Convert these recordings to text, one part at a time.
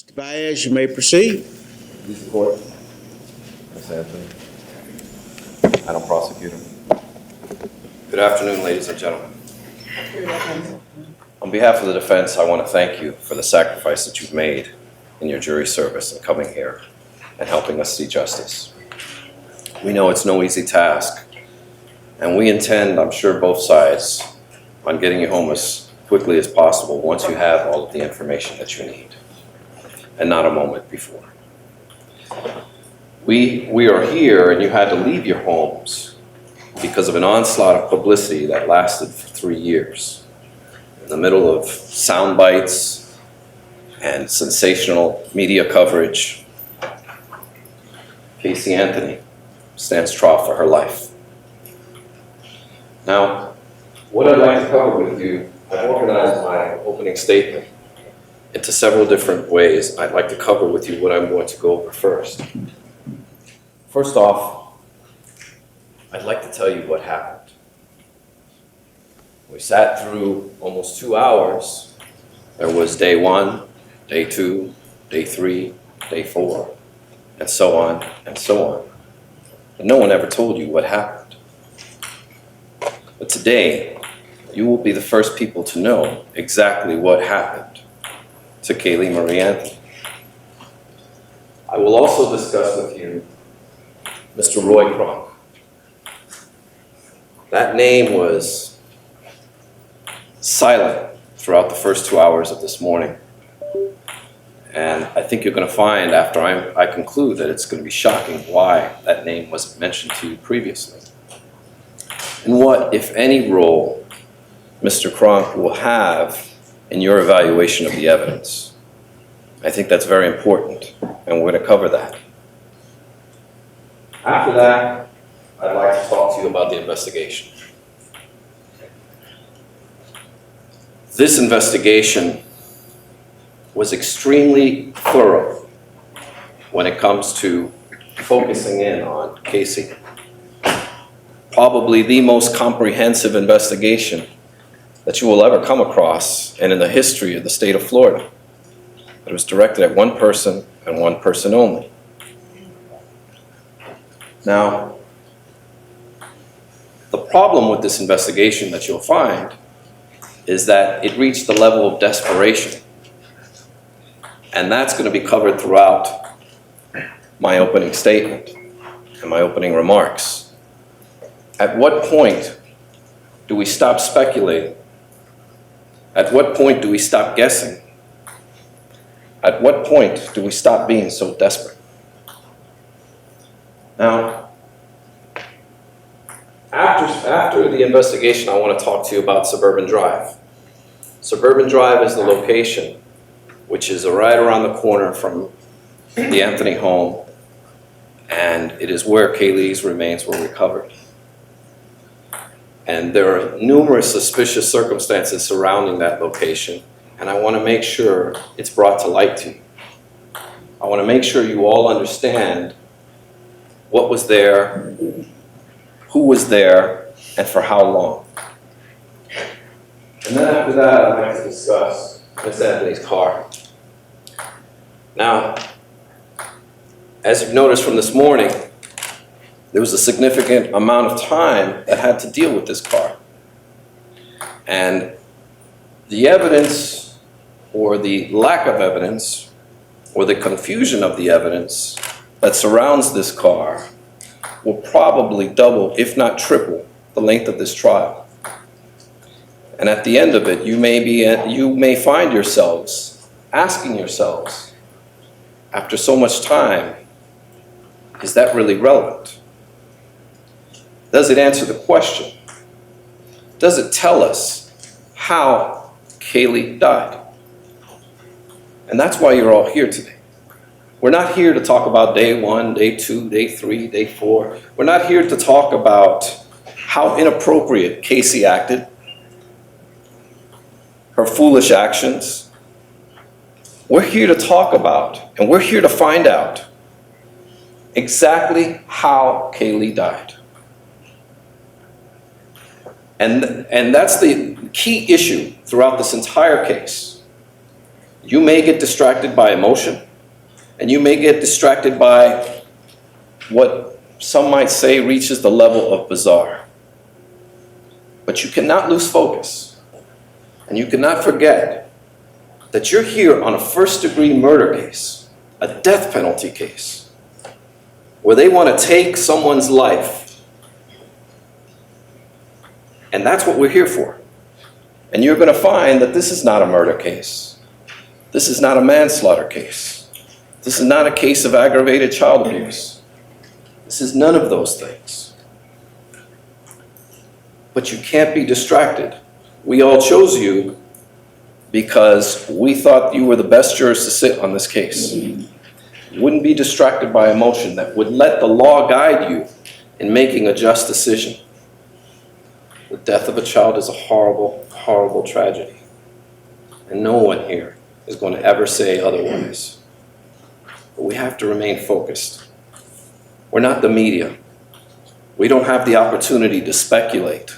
Mr. Baez, you may proceed. Please report. Ms. Anthony. I don't prosecute him. Good afternoon, ladies and gentlemen. On behalf of the defense, I want to thank you for the sacrifice that you've made in your jury service and coming here and helping us see justice. We know it's no easy task, and we intend, I'm sure both sides, on getting you home as quickly as possible once you have all of the information that you need, and not a moment before. We are here, and you had to leave your homes because of an onslaught of publicity that lasted for 3 years. In the middle of sound bites and sensational media coverage, Casey Anthony stands trial for her life. Now, what I'd like to cover with you, I've organized my opening statement into several different ways. I'd like to cover with you what I'm going to go over first. First off, I'd like to tell you what happened. We sat through almost 2 hours. There was day 1, day 2, day 3, day 4, and so on and so on. But no one ever told you what happened. But today, you will be the first people to know exactly what happened to Kaylee Marie Anthony. I will also discuss with you Mr. Roy Kronk. That name was silent throughout the first 2 hours of this morning. And I think you're going to find after I conclude that it's going to be shocking why that name wasn't mentioned to you previously. And what, if any, role Mr. Kronk will have in your evaluation of the evidence. I think that's very important, and we're going to cover that. After that, I'd like to talk to you about the investigation. This investigation was extremely thorough when it comes to focusing in on Casey. Probably the most comprehensive investigation that you will ever come across and in the history of the state of Florida. It was directed at one person and one person only. Now, the problem with this investigation that you'll find is that it reached the level of desperation. And that's going to be covered throughout my opening statement and my opening remarks. At what point do we stop speculating? At what point do we stop guessing? At what point do we stop being so desperate? Now, after the investigation, I want to talk to you about Suburban Drive. Suburban Drive is the location which is right around the corner from the Anthony home, and it is where Kaylee's remains were recovered. And there are numerous suspicious circumstances surrounding that location, and I want to make sure it's brought to light to you. I want to make sure you all understand what was there, who was there, and for how long. And then after that, I'd like to discuss Miss Anthony's car. Now, as you've noticed from this morning, there was a significant amount of time that had to deal with this car. And the evidence, or the lack of evidence, or the confusion of the evidence that surrounds this car will probably double, if not triple, the length of this trial. And at the end of it, you may find yourselves asking yourselves, after so much time, is that really relevant? Does it answer the question? Does it tell us how Kaylee died? And that's why you're all here today. We're not here to talk about day 1, day 2, day 3, day 4. We're not here to talk about how inappropriate Casey acted, her foolish actions. We're here to talk about, and we're here to find out exactly how Kaylee died. And that's the key issue throughout this entire case. You may get distracted by emotion, and you may get distracted by what some might say reaches the level of bizarre. But you cannot lose focus, and you cannot forget that you're here on a first-degree murder case, a death penalty case, where they want to take someone's life. And that's what we're here for. And you're going to find that this is not a murder case. This is not a manslaughter case. This is not a case of aggravated child abuse. This is none of those things. But you can't be distracted. We all chose you because we thought you were the best jurors to sit on this case. You wouldn't be distracted by emotion that would let the law guide you in making a just decision. The death of a child is a horrible, horrible tragedy. And no one here is going to ever say otherwise. But we have to remain focused. We're not the media. We don't have the opportunity to speculate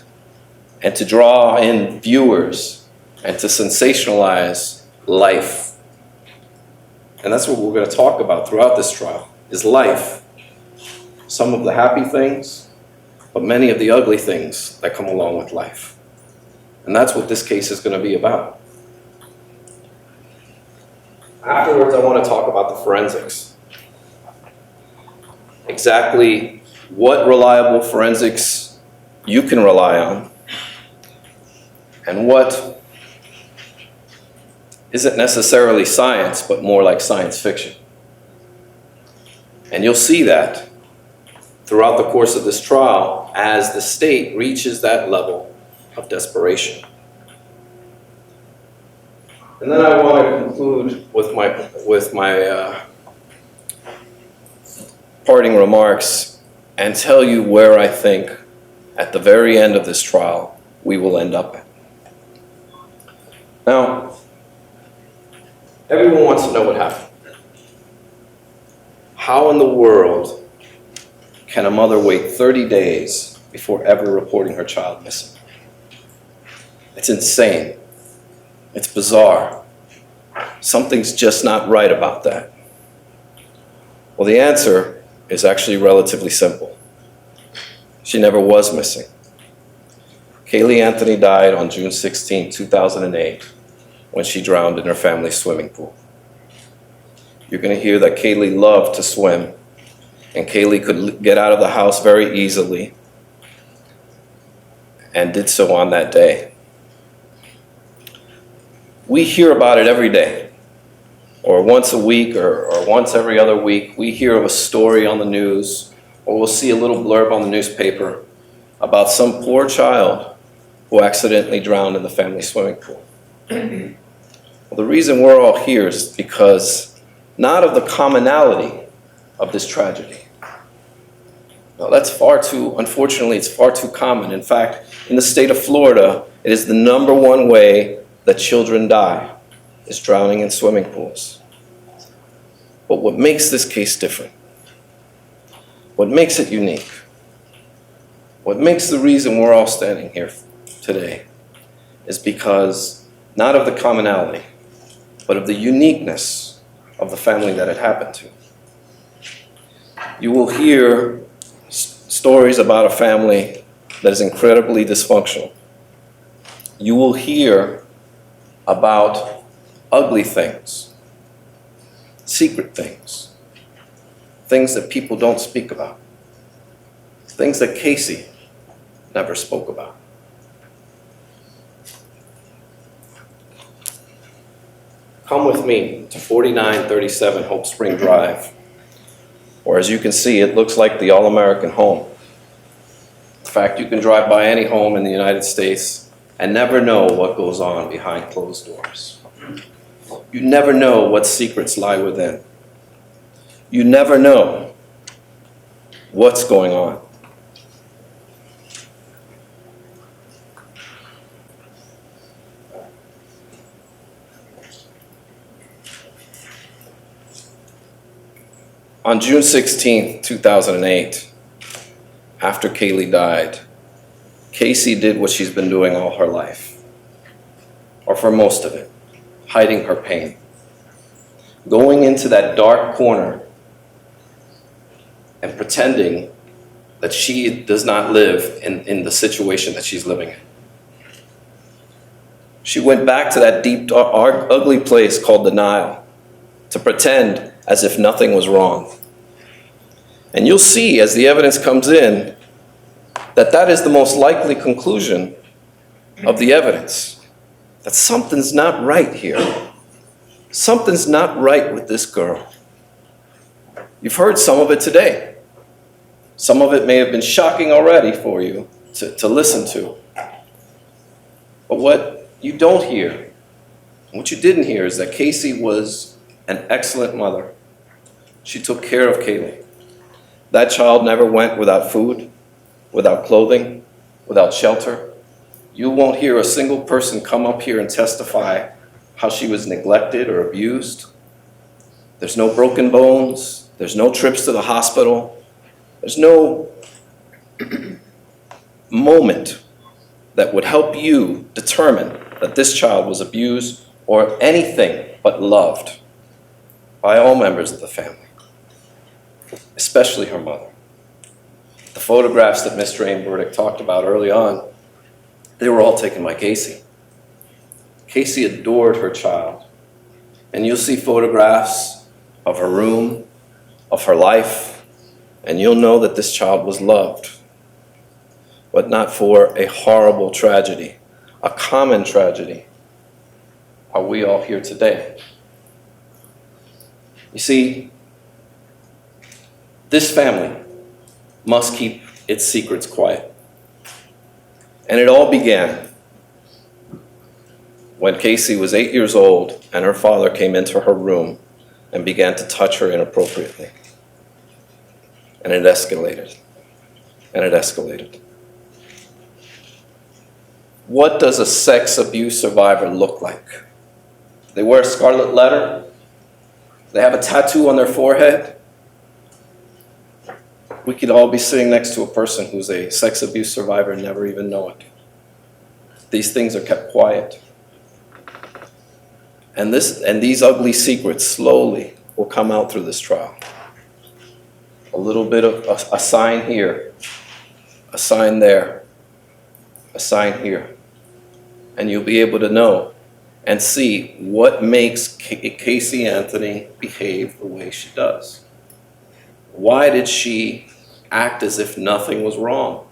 and to draw in viewers and to sensationalize life. And that's what we're going to talk about throughout this trial, is life. Some of the happy things, but many of the ugly things that come along with life. And that's what this case is going to be about. Afterwards, I want to talk about the forensics. Exactly what reliable forensics you can rely on, and what isn't necessarily science, but more like science fiction. And you'll see that throughout the course of this trial as the state reaches that level of desperation. And then I want to conclude with my parting remarks and tell you where I think at the very end of this trial we will end up at. Now, everyone wants to know what happened. How in the world can a mother wait 30 days before ever reporting her child missing? It's insane. It's bizarre. Something's just not right about that. Well, the answer is actually relatively simple. She never was missing. Caylee Anthony died on June 16, 2008, when she drowned in her family's swimming pool. You're going to hear that Caylee loved to swim, and Caylee could get out of the house very easily, and did so on that day. We hear about it every day, or once a week, or once every other week. We hear of a story on the news, or we'll see a little blurb on the newspaper about some poor child who accidentally drowned in the family swimming pool. Well, the reason we're all here is because not of the commonality of this tragedy. No, unfortunately, it's far too common. In fact, in the state of Florida, it is the #1 way that children die, is drowning in swimming pools. But what makes this case different, what makes it unique, what makes the reason we're all standing here today, is because not of the commonality, but of the uniqueness of the family that it happened to. You will hear stories about a family that is incredibly dysfunctional. You will hear about ugly things, secret things, things that people don't speak about, things that Casey never spoke about. Come with me to 4937 Hope Spring Drive, or as you can see, it looks like the All-American home. In fact, you can drive by any home in the United States and never know what goes on behind closed doors. You never know what secrets lie within. You never know what's going on. On June 16, 2008, after Caylee died, Casey did what she's been doing all her life, or for most of it, hiding her pain. going into that dark corner and pretending that she does not live in the situation that she's living in. She went back to that deep, dark, ugly place called denial to pretend as if nothing was wrong. And you'll see as the evidence comes in that that is the most likely conclusion of the evidence, that something's not right here. Something's not right with this girl. You've heard some of it today. Some of it may have been shocking already for you to listen to. But what you don't hear, what you didn't hear, is that Casey was an excellent mother. She took care of Kaylee. That child never went without food, without clothing, without shelter. You won't hear a single person come up here and testify how she was neglected or abused. There's no broken bones. There's no trips to the hospital. There's no moment that would help you determine that this child was abused or anything but loved by all members of the family, especially her mother. The photographs that Ms. Drain-Burdick talked about early on, they were all taken by Casey. Casey adored her child. And you'll see photographs of her room, of her life, and you'll know that this child was loved, but not for a horrible tragedy, a common tragedy. Are we all here today? You see, this family must keep its secrets quiet. And it all began when Casey was 8 years old and her father came into her room and began to touch her inappropriately. And it escalated, and it escalated. What does a sex abuse survivor look like? They wear a scarlet letter. They have a tattoo on their forehead. We could all be sitting next to a person who's a sex abuse survivor and never even know it. These things are kept quiet. And these ugly secrets slowly will come out through this trial. A little bit of a sign here, a sign there, a sign here. And you'll be able to know and see what makes Casey Anthony behave the way she does. Why did she act as if nothing was wrong?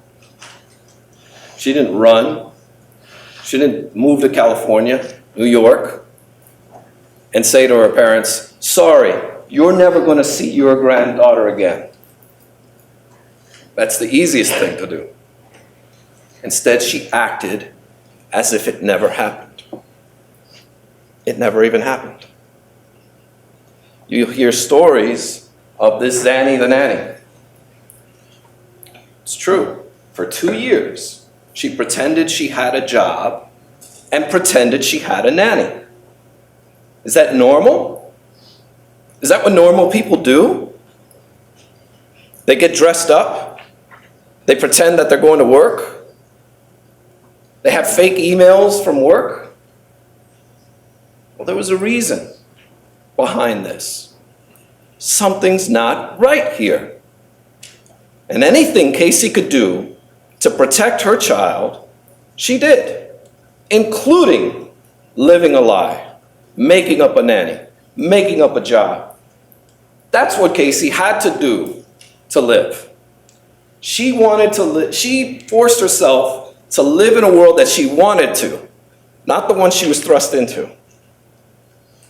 She didn't run. She didn't move to California, New York, and say to her parents, "Sorry, you're never going to see your granddaughter again." That's the easiest thing to do. Instead, she acted as if it never happened. It never even happened. You hear stories of this Zanny the nanny. It's true. For 2 years, she pretended she had a job and pretended she had a nanny. Is that normal? Is that what normal people do? They get dressed up. They pretend that they're going to work. They have fake emails from work. Well, there was a reason behind this. Something's not right here. And anything Casey could do to protect her child, she did, including living a lie, making up a nanny, making up a job. That's what Casey had to do to live. She wanted to live, she forced herself to live in a world that she wanted to, not the one she was thrust into.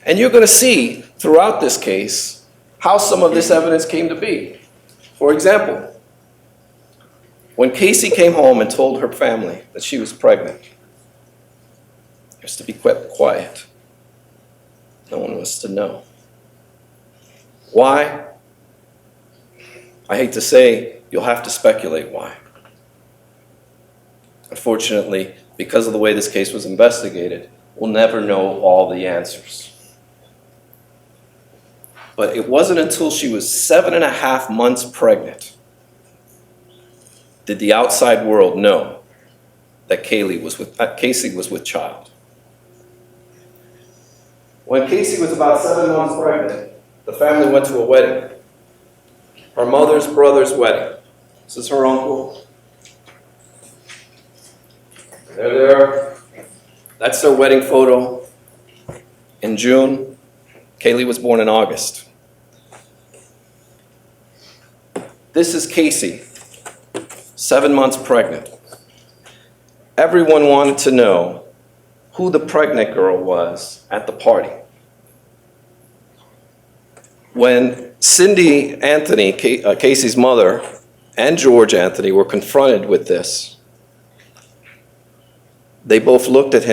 And you're going to see throughout this case how some of this evidence came to be. For example, when Casey came home and told her family that she was pregnant, it was to be kept quiet. No one was to know. Why? I hate to say, you'll have to speculate why. Unfortunately, because of the way this case was investigated, we'll never know all the answers. But it wasn't until she was 7.5 months pregnant did the outside world know that Casey was with child. When Casey was about 7 months pregnant, the family went to a wedding. Her mother's brother's wedding. This is her uncle. They're there. That's their wedding photo in June. Kaylee was born in August. This is Casey, 7 months pregnant. Everyone wanted to know who the pregnant girl was at the party. When Cindy Anthony, Casey's mother, and George Anthony were confronted with this, they both looked at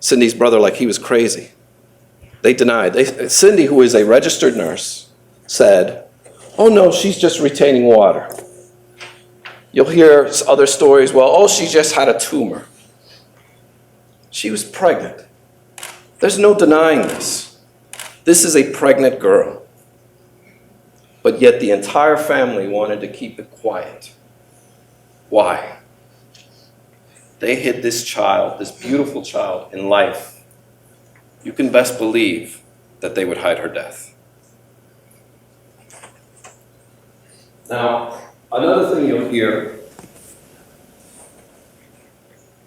Cindy's brother like he was crazy. They denied. Cindy, who is a registered nurse, said, "Oh no, she's just retaining water." You'll hear other stories, well, oh, she just had a tumor. She was pregnant. There's no denying this. This is a pregnant girl. But yet the entire family wanted to keep it quiet. Why? They hid this child, this beautiful child, in life. You can best believe that they would hide her death. Now, another thing you'll hear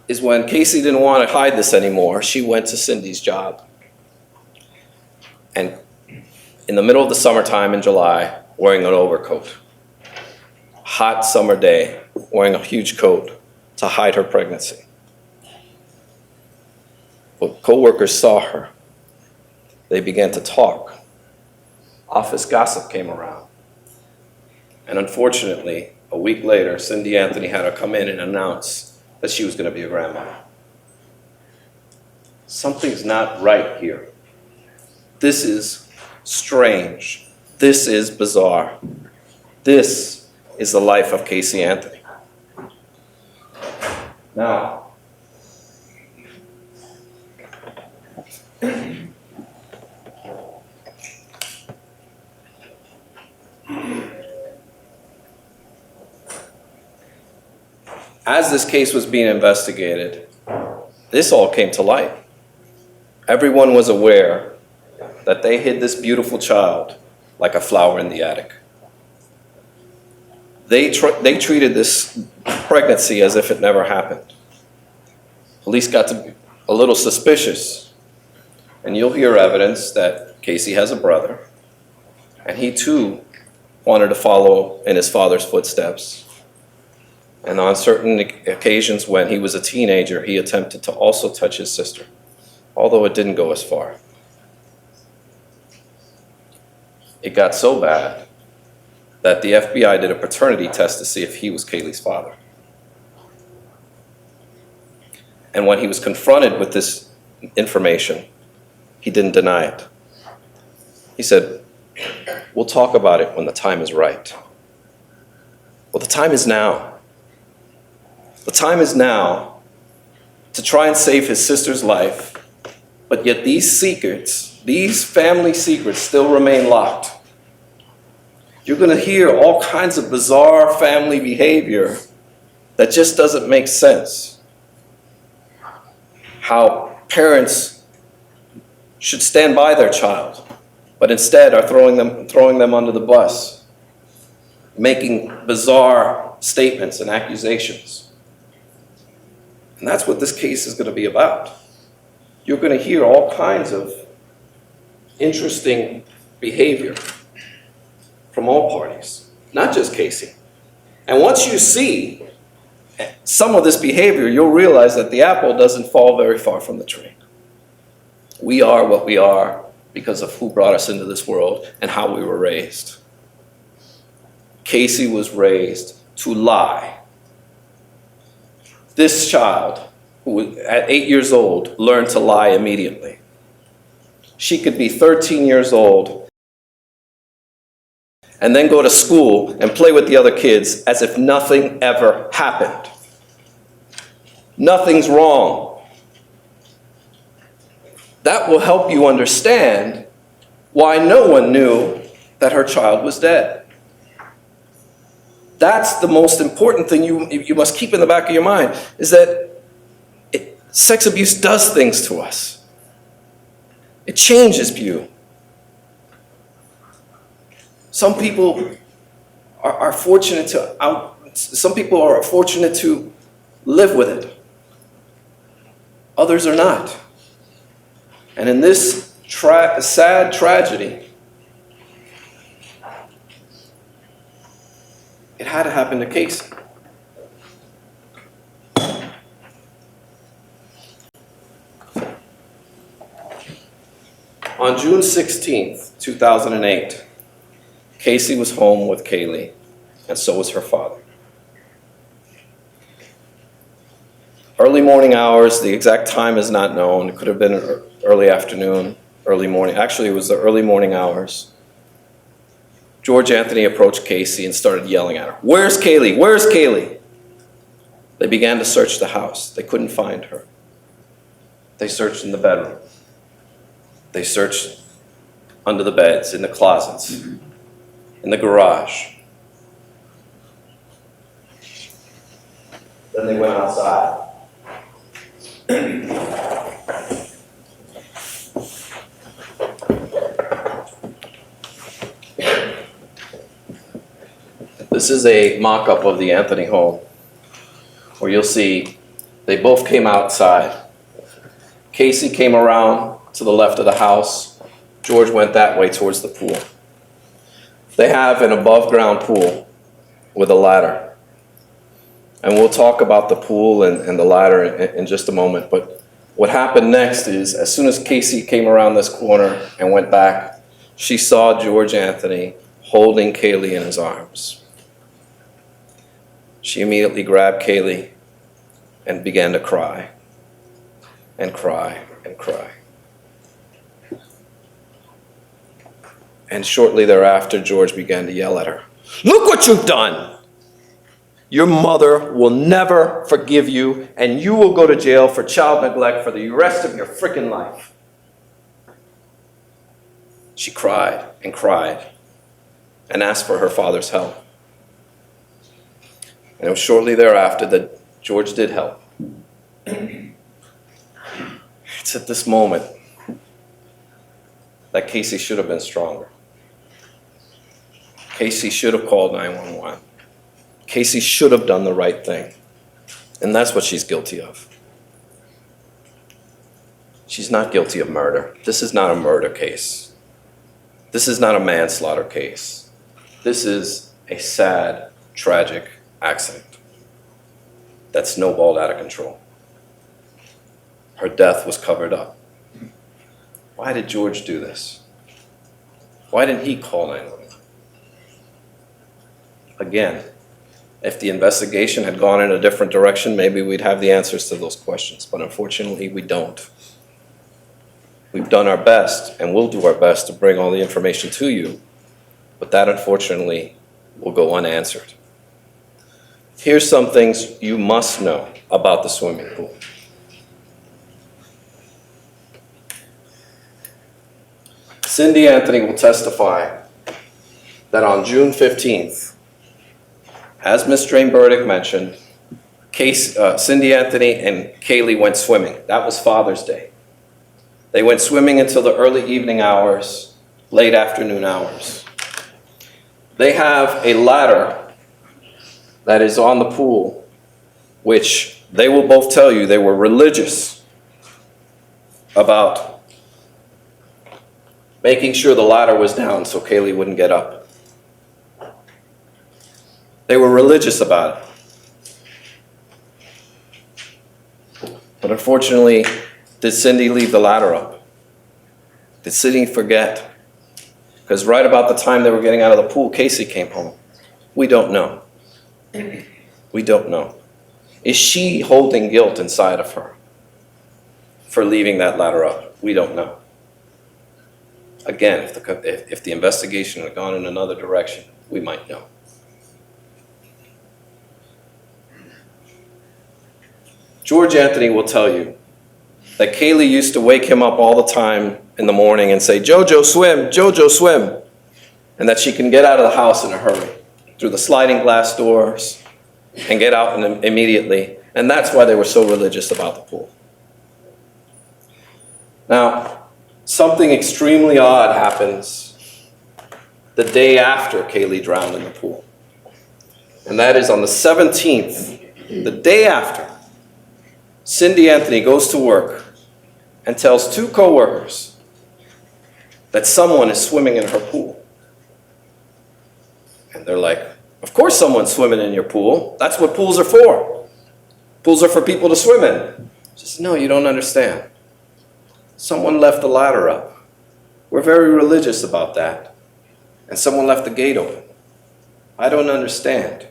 is when Casey didn't want to hide this anymore, she went to Cindy's job. And in the middle of the summertime in July, wearing an overcoat. Hot summer day, wearing a huge coat to hide her pregnancy. When co-workers saw her, they began to talk. Office gossip came around. And unfortunately, a week later, Cindy Anthony had to come in and announce that she was going to be a grandmother. Something's not right here. This is strange. This is bizarre. This is the life of Casey Anthony. Now, as this case was being investigated, this all came to light. Everyone was aware that they hid this beautiful child like a flower in the attic. They treated this pregnancy as if it never happened. Police got to be a little suspicious, and you'll hear evidence that Casey has a brother, and he too wanted to follow in his father's footsteps. And on certain occasions when he was a teenager, he attempted to also touch his sister, although it didn't go as far. It got so bad that the FBI did a paternity test to see if he was Kaylee's father. And when he was confronted with this information, he didn't deny it. He said, "We'll talk about it when the time is right." Well, the time is now. The time is now to try and save his sister's life, but yet these secrets, these family secrets still remain locked. You're going to hear all kinds of bizarre family behavior that just doesn't make sense. How parents should stand by their child, but instead are throwing them under the bus, making bizarre statements and accusations. And that's what this case is going to be about. You're going to hear all kinds of interesting behavior from all parties, not just Casey. And once you see some of this behavior, you'll realize that the apple doesn't fall very far from the tree. We are what we are because of who brought us into this world and how we were raised. Casey was raised to lie. This child, who at 8 years old, learned to lie immediately. She could be 13 years old and then go to school and play with the other kids as if nothing ever happened. Nothing's wrong. That will help you understand why no one knew that her child was dead. That's the most important thing you must keep in the back of your mind, is that sex abuse does things to us. It changes you. Some people are fortunate to live with it. Others are not. And in this sad tragedy, it had to happen to Casey. On June 16th, 2008, Casey was home with Kaylee, and so was her father. Early morning hours, the exact time is not known. It could have been early afternoon, early morning. Actually, it was the early morning hours. George Anthony approached Casey and started yelling at her. "Where's Kaylee? Where's Kaylee?" They began to search the house. They couldn't find her. They searched in the bedroom. They searched under the beds, in the closets, in the garage. Then they went outside. This is a mock-up of the Anthony home, where you'll see they both came outside. Casey came around to the left of the house. George went that way towards the pool. They have an above-ground pool with a ladder. And we'll talk about the pool and the ladder in just a moment. But what happened next is, as soon as Casey came around this corner and went back, she saw George Anthony holding Kaylee in his arms. She immediately grabbed Kaylee and began to cry and cry and cry. And shortly thereafter, George began to yell at her. "Look what you've done! Your mother will never forgive you, and you will go to jail for child neglect for the rest of your frickin' life." She cried and asked for her father's help. And it was shortly thereafter that George did help. It's at this moment that Casey should have been stronger. Casey should have called 911. Casey should have done the right thing. And that's what she's guilty of. She's not guilty of murder. This is not a murder case. This is not a manslaughter case. This is a sad, tragic accident that snowballed out of control. Her death was covered up. Why did George do this? Why didn't he call 911? Again, if the investigation had gone in a different direction, maybe we'd have the answers to those questions, but unfortunately we don't. We've done our best, and we'll do our best to bring all the information to you, but that unfortunately will go unanswered. Here's some things you must know about the swimming pool. Cindy Anthony will testify that on June 15th, as Ms. Drain-Burdick mentioned, Cindy Anthony and Kaylee went swimming. That was Father's Day. They went swimming until the early evening hours, late afternoon hours. They have a ladder that is on the pool, which they will both tell you they were religious about making sure the ladder was down so Kaylee wouldn't get up. They were religious about it. But unfortunately, did Cindy leave the ladder up? Did Cindy forget? Because right about the time they were getting out of the pool, Casey came home. We don't know. We don't know. Is she holding guilt inside of her for leaving that ladder up? We don't know. Again, if the investigation had gone in another direction, we might know. George Anthony will tell you that Kaylee used to wake him up all the time in the morning and say, "Jojo, swim, Jojo, swim," and that she can get out of the house in a hurry through the sliding glass doors and get out immediately, and that's why they were so religious about the pool. Now, something extremely odd happens the day after Kaylee drowned in the pool. And that is on the 17th, the day after, Cindy Anthony goes to work and tells two coworkers that someone is swimming in her pool. And they're like, of course someone's swimming in your pool. That's what pools are for. Pools are for people to swim in. She says, no, you don't understand. Someone left the ladder up. We're very religious about that. And someone left the gate open. I don't understand.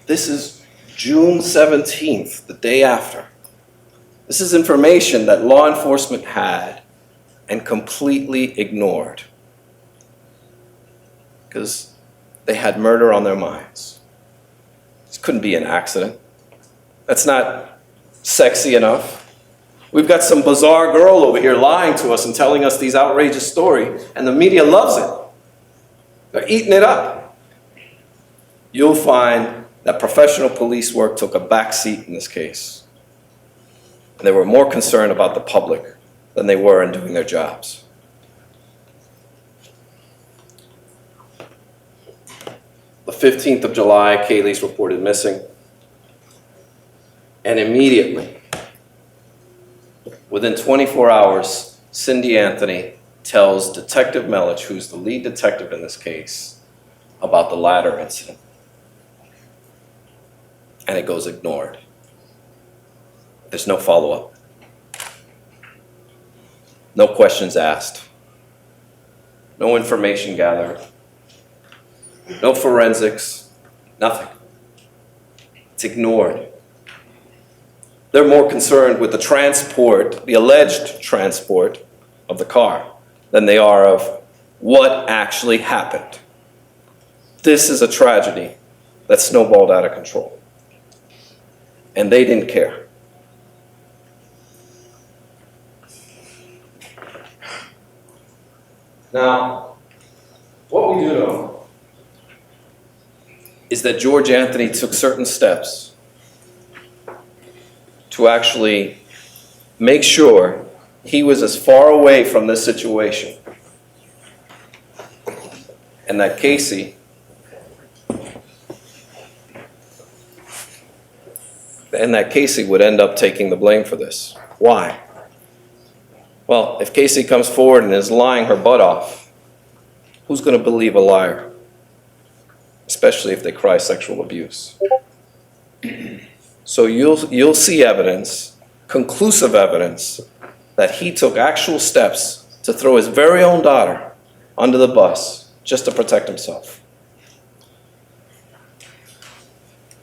This is June 17th, the day after. This is information that law enforcement had and completely ignored because they had murder on their minds. This couldn't be an accident. That's not sexy enough. We've got some bizarre girl over here lying to us and telling us these outrageous stories, and the media loves it. They're eating it up. You'll find that professional police work took a back seat in this case. And they were more concerned about the public than they were in doing their jobs. The 15th of July, Kaylee's reported missing. And immediately, within 24 hours, Cindy Anthony tells Detective Melich, who's the lead detective in this case, about the ladder incident. And it goes ignored. There's no follow-up. No questions asked. No information gathered. No forensics. Nothing. It's ignored. They're more concerned with the transport, the alleged transport of the car, than they are of what actually happened. This is a tragedy that snowballed out of control. And they didn't care. Now, what we do know is that George Anthony took certain steps to actually make sure he was as far away from this situation and that Casey would end up taking the blame for this. Why? Well, if Casey comes forward and is lying her butt off, who's going to believe a liar? Especially if they cry sexual abuse. So you'll see evidence, conclusive evidence, that he took actual steps to throw his very own daughter under the bus just to protect himself.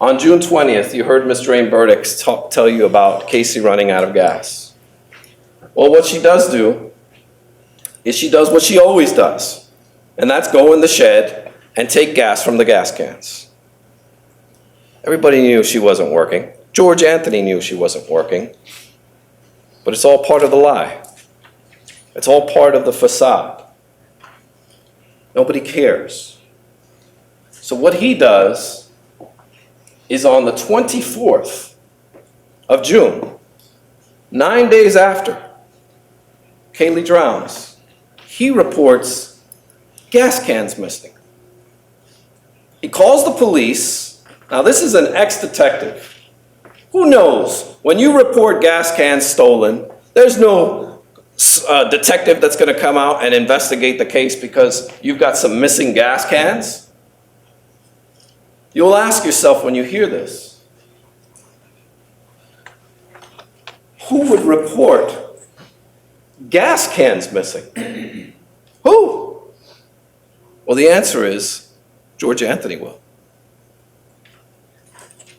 On June 20th, you heard Ms. Drain Burdick tell you about Casey running out of gas. Well, what she does do is she does what she always does, and that's go in the shed and take gas from the gas cans. Everybody knew she wasn't working. George Anthony knew she wasn't working. But it's all part of the lie. It's all part of the facade. Nobody cares. So what he does is on the 24th of June, 9 days after Kaylee drowns, he reports gas cans missing. He calls the police. Now, this is an ex-detective. Who knows? When you report gas cans stolen, there's no detective that's going to come out and investigate the case because you've got some missing gas cans. You'll ask yourself when you hear this, who would report gas cans missing? Who? Well, the answer is George Anthony will.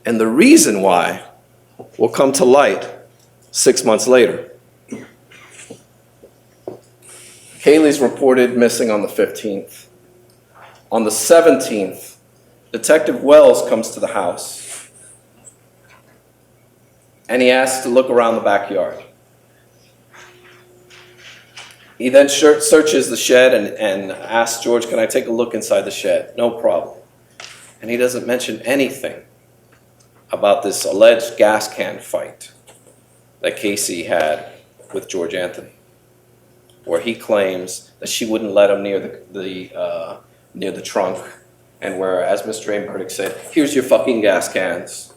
And the reason why will come to light 6 months later. Kaylee's reported missing on the 15th. On the 17th, Detective Wells comes to the house and he asks to look around the backyard. He then searches the shed and asks George, can I take a look inside the shed? No problem. And he doesn't mention anything about this alleged gas can fight that Casey had with George Anthony. where he claims that she wouldn't let him near the trunk, and where, as Mr. Aimberdick said, here's your fucking gas cans.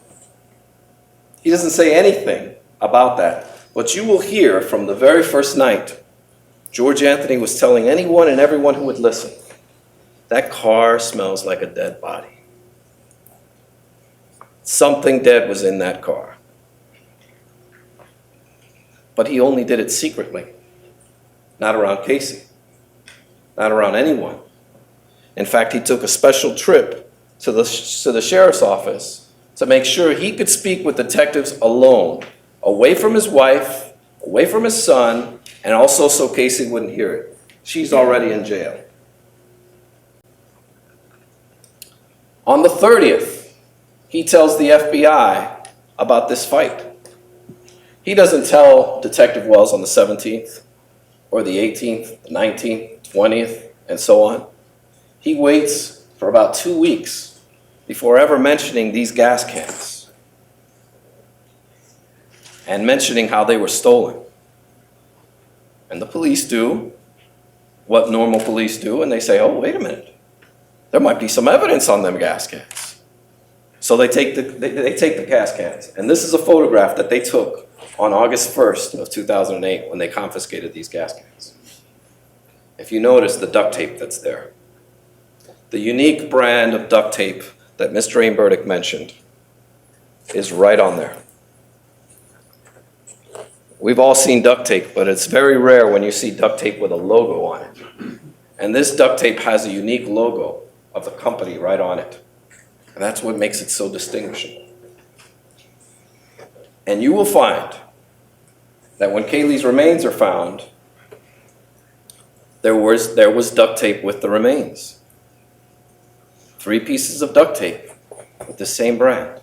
He doesn't say anything about that, but you will hear from the very first night, George Anthony was telling anyone and everyone who would listen, that car smells like a dead body. Something dead was in that car. But he only did it secretly, not around Casey, not around anyone. In fact, he took a special trip to the sheriff's office to make sure he could speak with detectives alone, away from his wife, away from his son, and also so Casey wouldn't hear it. She's already in jail. On the 30th, he tells the FBI about this fight. He doesn't tell Detective Wells on the 17th, or the 18th, the 19th, 20th, and so on. He waits for about 2 weeks before ever mentioning these gas cans and mentioning how they were stolen. And the police do what normal police do, and they say, oh, wait a minute. There might be some evidence on them gas cans. So they take the gas cans. And this is a photograph that they took on August 1st of 2008 when they confiscated these gas cans. If you notice the duct tape that's there, the unique brand of duct tape that Mr. Aimberdick mentioned is right on there. We've all seen duct tape, but it's very rare when you see duct tape with a logo on it. And this duct tape has a unique logo of the company right on it. And that's what makes it so distinguishable. And you will find that when Kaylee's remains are found, there was duct tape with the remains. 3 pieces of duct tape with the same brand.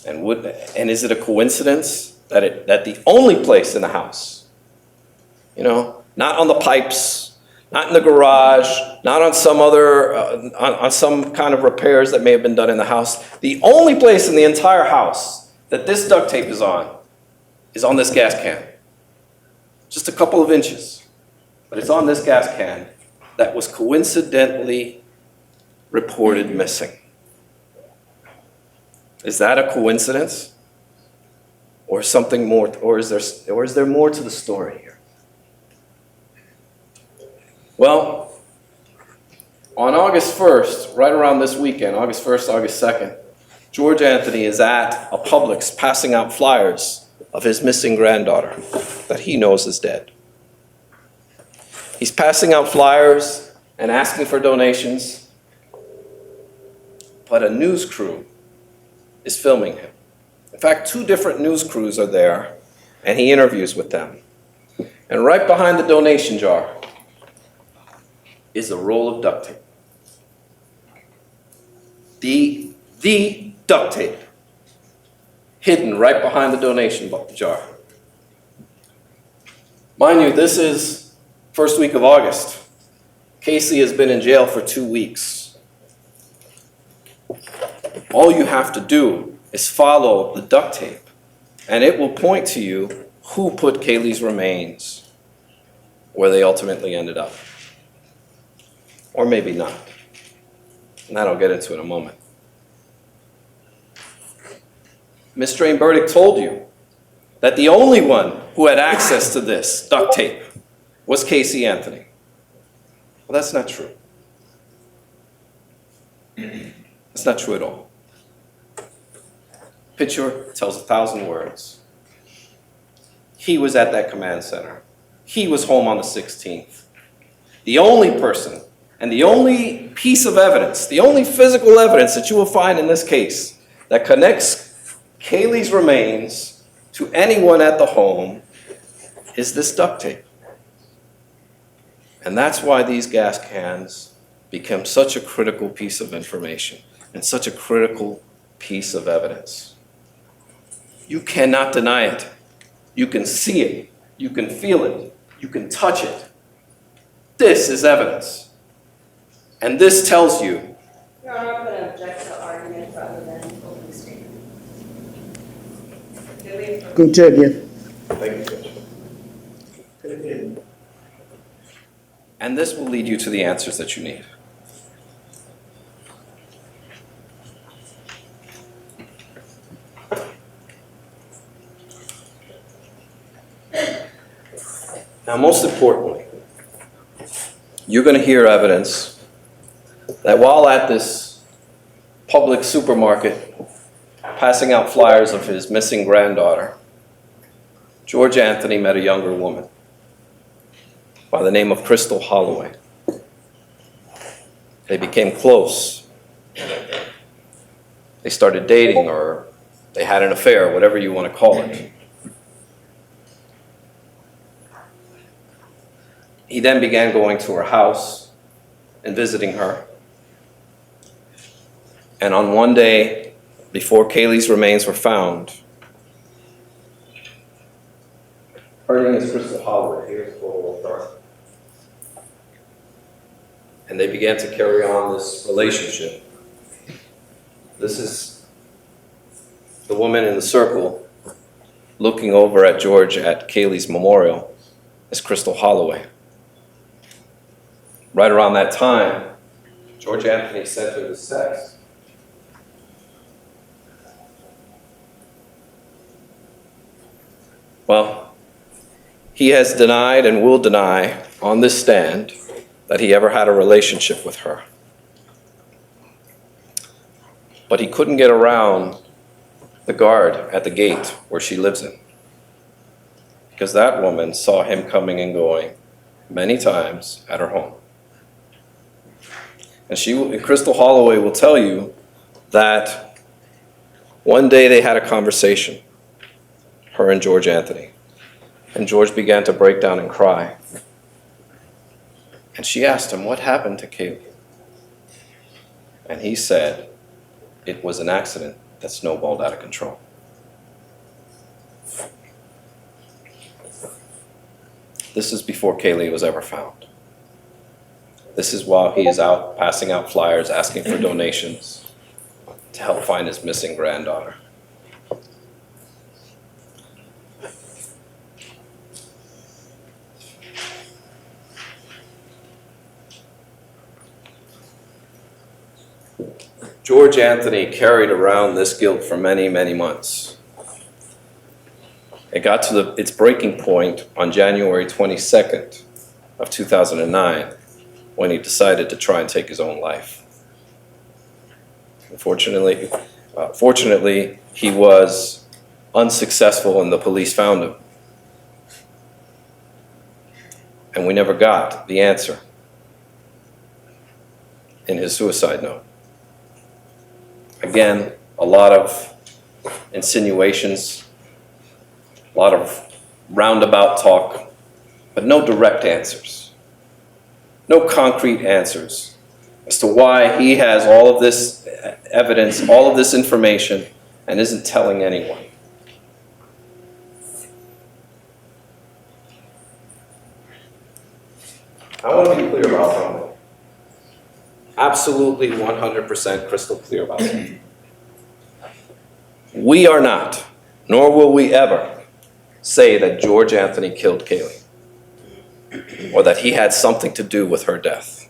And is it a coincidence that the only place in the house, not on the pipes, not in the garage, not on some other, on some kind of repairs that may have been done in the house, the only place in the entire house that this duct tape is on this gas can. Just a couple of inches, but it's on this gas can that was coincidentally reported missing. Is that a coincidence? Or something more, or is there more to the story here? Well, on August 1st, right around this weekend, August 1st, August 2nd, George Anthony is at a Publix passing out flyers of his missing granddaughter that he knows is dead. He's passing out flyers and asking for donations, but a news crew is filming him. In fact, 2 different news crews are there, and he interviews with them. And right behind the donation jar is a roll of duct tape. The duct tape hidden right behind the donation jar. Mind you, this is first week of August. Casey has been in jail for 2 weeks. All you have to do is follow the duct tape, and it will point to you who put Kaylee's remains where they ultimately ended up. Or maybe not. And that I'll get into in a moment. Mr. Aimberdick told you that the only one who had access to this duct tape was Casey Anthony. Well, that's not true. That's not true at all. Picture tells 1,000 words. He was at that command center. He was home on the 16th. The only person and the only piece of evidence, the only physical evidence that you will find in this case that connects Kaylee's remains to anyone at the home is this duct tape. And that's why these gas cans become such a critical piece of information and such a critical piece of evidence. You cannot deny it. You can see it. You can feel it. You can touch it. This is evidence. And this tells you. Your Honor, I'm going to object to argument rather than opening statement. Continue. Thank you, Judge. And this will lead you to the answers that you need. Now, most importantly, you're going to hear evidence that while at this public supermarket passing out flyers of his missing granddaughter, George Anthony met a younger woman by the name of Crystal Holloway. They became close. They started dating, or they had an affair, whatever you want to call it. He then began going to her house and visiting her. And on one day, before Kaylee's remains were found, her name is Crystal Holloway. Here's a photo of her. And they began to carry on this relationship. This is the woman in the circle looking over at George at Kaylee's memorial is Crystal Holloway. Right around that time, George Anthony sent her this text. Well, he has denied and will deny on this stand that he ever had a relationship with her. But he couldn't get around the guard at the gate where she lives in, because that woman saw him coming and going many times at her home. And Crystal Holloway will tell you that one day they had a conversation, her and George Anthony. And George began to break down and cry. And she asked him, "What happened to Kaylee?" And he said, "It was an accident that snowballed out of control." This is before Kaylee was ever found. This is while he is out passing out flyers asking for donations to help find his missing granddaughter. George Anthony carried around this guilt for many, many months. It got to its breaking point on January 22nd of 2009 when he decided to try and take his own life. Fortunately, he was unsuccessful and the police found him. And we never got the answer in his suicide note. Again, a lot of insinuations, a lot of roundabout talk, but no direct answers. No concrete answers as to why he has all of this evidence, all of this information, and isn't telling anyone. I want to be clear about something. Absolutely 100% crystal clear about something. We are not, nor will we ever, say that George Anthony killed Kaylee, or that he had something to do with her death.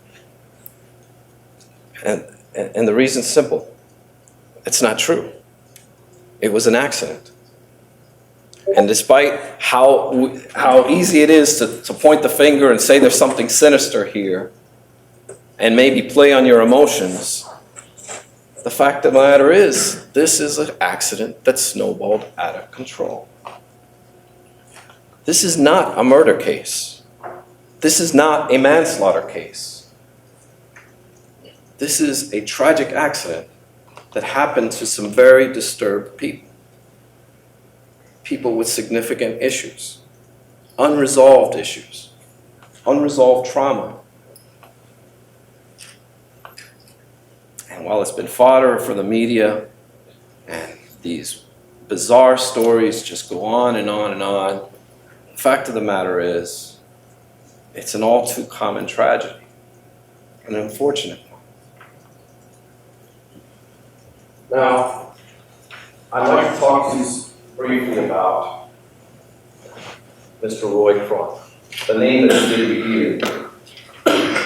And the reason's simple. It's not true. It was an accident. And despite how easy it is to point the finger and say there's something sinister here, and maybe play on your emotions, the fact of the matter is, this is an accident that snowballed out of control. This is not a murder case. This is not a manslaughter case. This is a tragic accident that happened to some very disturbed people. People with significant issues, unresolved issues, unresolved trauma. And while it's been fodder for the media, and these bizarre stories just go on and on and on, the fact of the matter is, it's an all too common tragedy, an unfortunate one. Now, I'd like to talk to you briefly about Mr. Roy Crump, the name that you did here.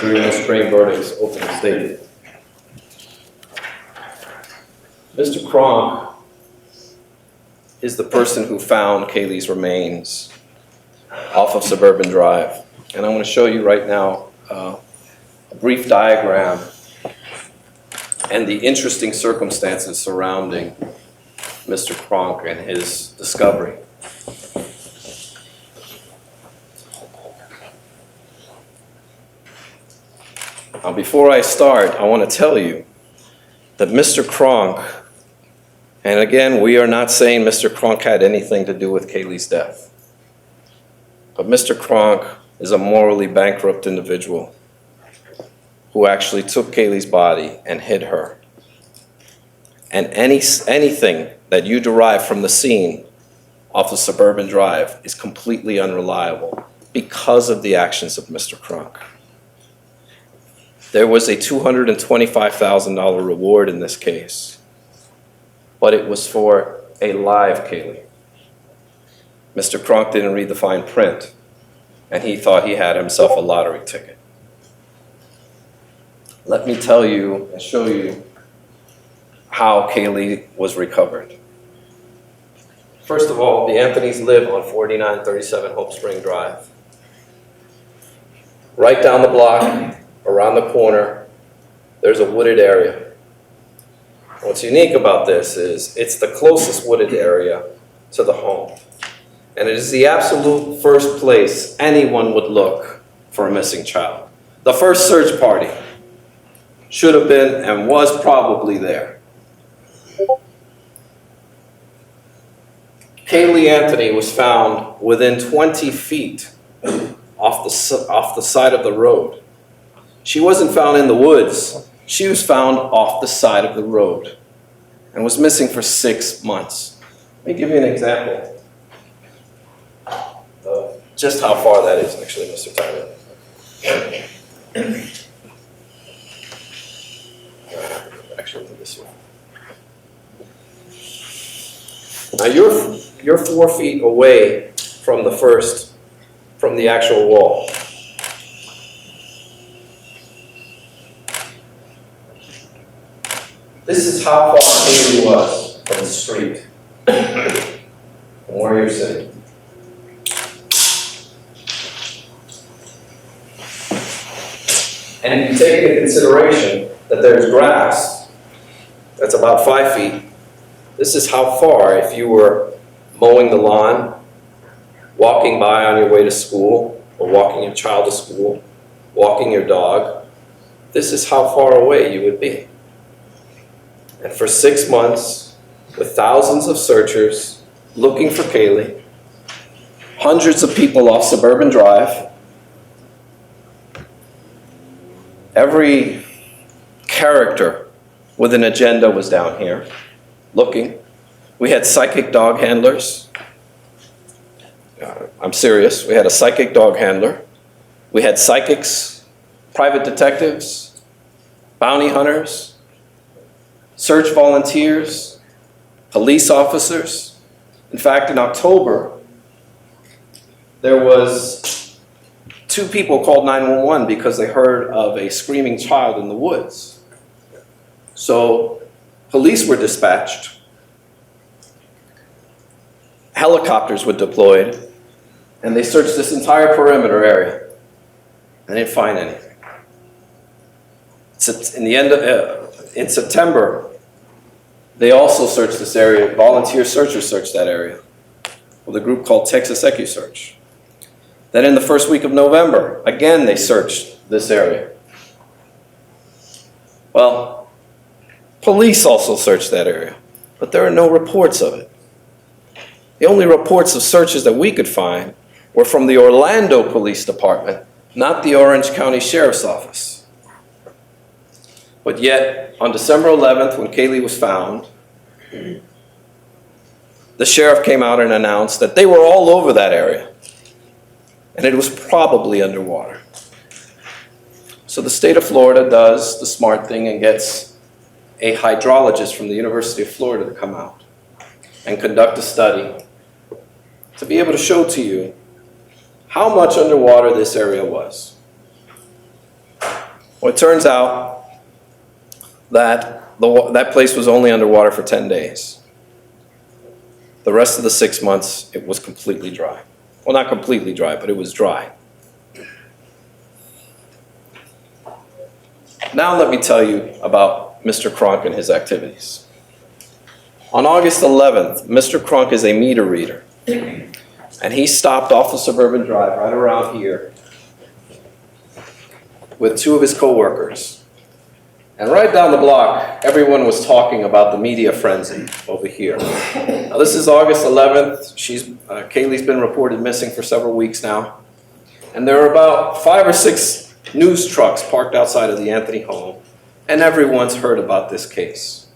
during the spring verdict's opening statement. Mr. Kronk is the person who found Kaylee's remains off of Suburban Drive. And I'm going to show you right now a brief diagram and the interesting circumstances surrounding Mr. Kronk and his discovery. Now, before I start, I want to tell you that Mr. Kronk, and again, we are not saying Mr. Kronk had anything to do with Kaylee's death, but Mr. Kronk is a morally bankrupt individual who actually took Kaylee's body and hid her. And anything that you derive from the scene off of Suburban Drive is completely unreliable because of the actions of Mr. Kronk. There was a $225,000 reward in this case, but it was for a live Kaylee. Mr. Kronk didn't read the fine print, and he thought he had himself a lottery ticket. Let me tell you and show you how Kaylee was recovered. First of all, the Anthonys live on 4937 Hope Spring Drive. Right down the block, around the corner, there's a wooded area. What's unique about this is it's the closest wooded area to the home. And it is the absolute first place anyone would look for a missing child. The first search party should have been and was probably there. Kaylee Anthony was found within 20 feet off the side of the road. She wasn't found in the woods. She was found off the side of the road and was missing for 6 months. Let me give you an example of just how far that is, actually, Mr. Tyler. Actually, this way. Now you're 4 feet away from the actual wall. This is how far Kaylee was from the street, from where you're sitting. And if you take into consideration that there's grass that's about 5 feet, this is how far, if you were mowing the lawn, walking by on your way to school, or walking your child to school, walking your dog, this is how far away you would be. And for 6 months, with thousands of searchers looking for Kaylee, hundreds of people off Suburban Drive, every character with an agenda was down here looking. We had psychic dog handlers. I'm serious. We had a psychic dog handler. We had psychics, private detectives, bounty hunters, search volunteers, police officers. In fact, in October, there was 2 people called 911 because they heard of a screaming child in the woods. So police were dispatched, helicopters were deployed, and they searched this entire perimeter area and didn't find anything. In September, they also searched this area. Volunteer searchers searched that area with a group called Texas EcuSearch. Then in the first week of November, again, they searched this area. Well, police also searched that area, but there are no reports of it. The only reports of searches that we could find were from the Orlando Police Department, not the Orange County Sheriff's Office. But yet, on December 11th, when Kaylee was found, the sheriff came out and announced that they were all over that area, and it was probably underwater. So the state of Florida does the smart thing and gets a hydrologist from the University of Florida to come out and conduct a study to be able to show to you how much underwater this area was. Well, it turns out that that place was only underwater for 10 days. The rest of the 6 months, it was completely dry. Well, not completely dry, but it was dry. Now let me tell you about Mr. Cronk and his activities. On August 11th, Mr. Cronk is a meter reader, and he stopped off a suburban drive right around here with 2 of his co-workers. And right down the block, everyone was talking about the media frenzy over here. Now, this is August 11th. Kaylee's been reported missing for several weeks now. And there are about 5 or 6 news trucks parked outside of the Anthony home, and everyone's heard about this case,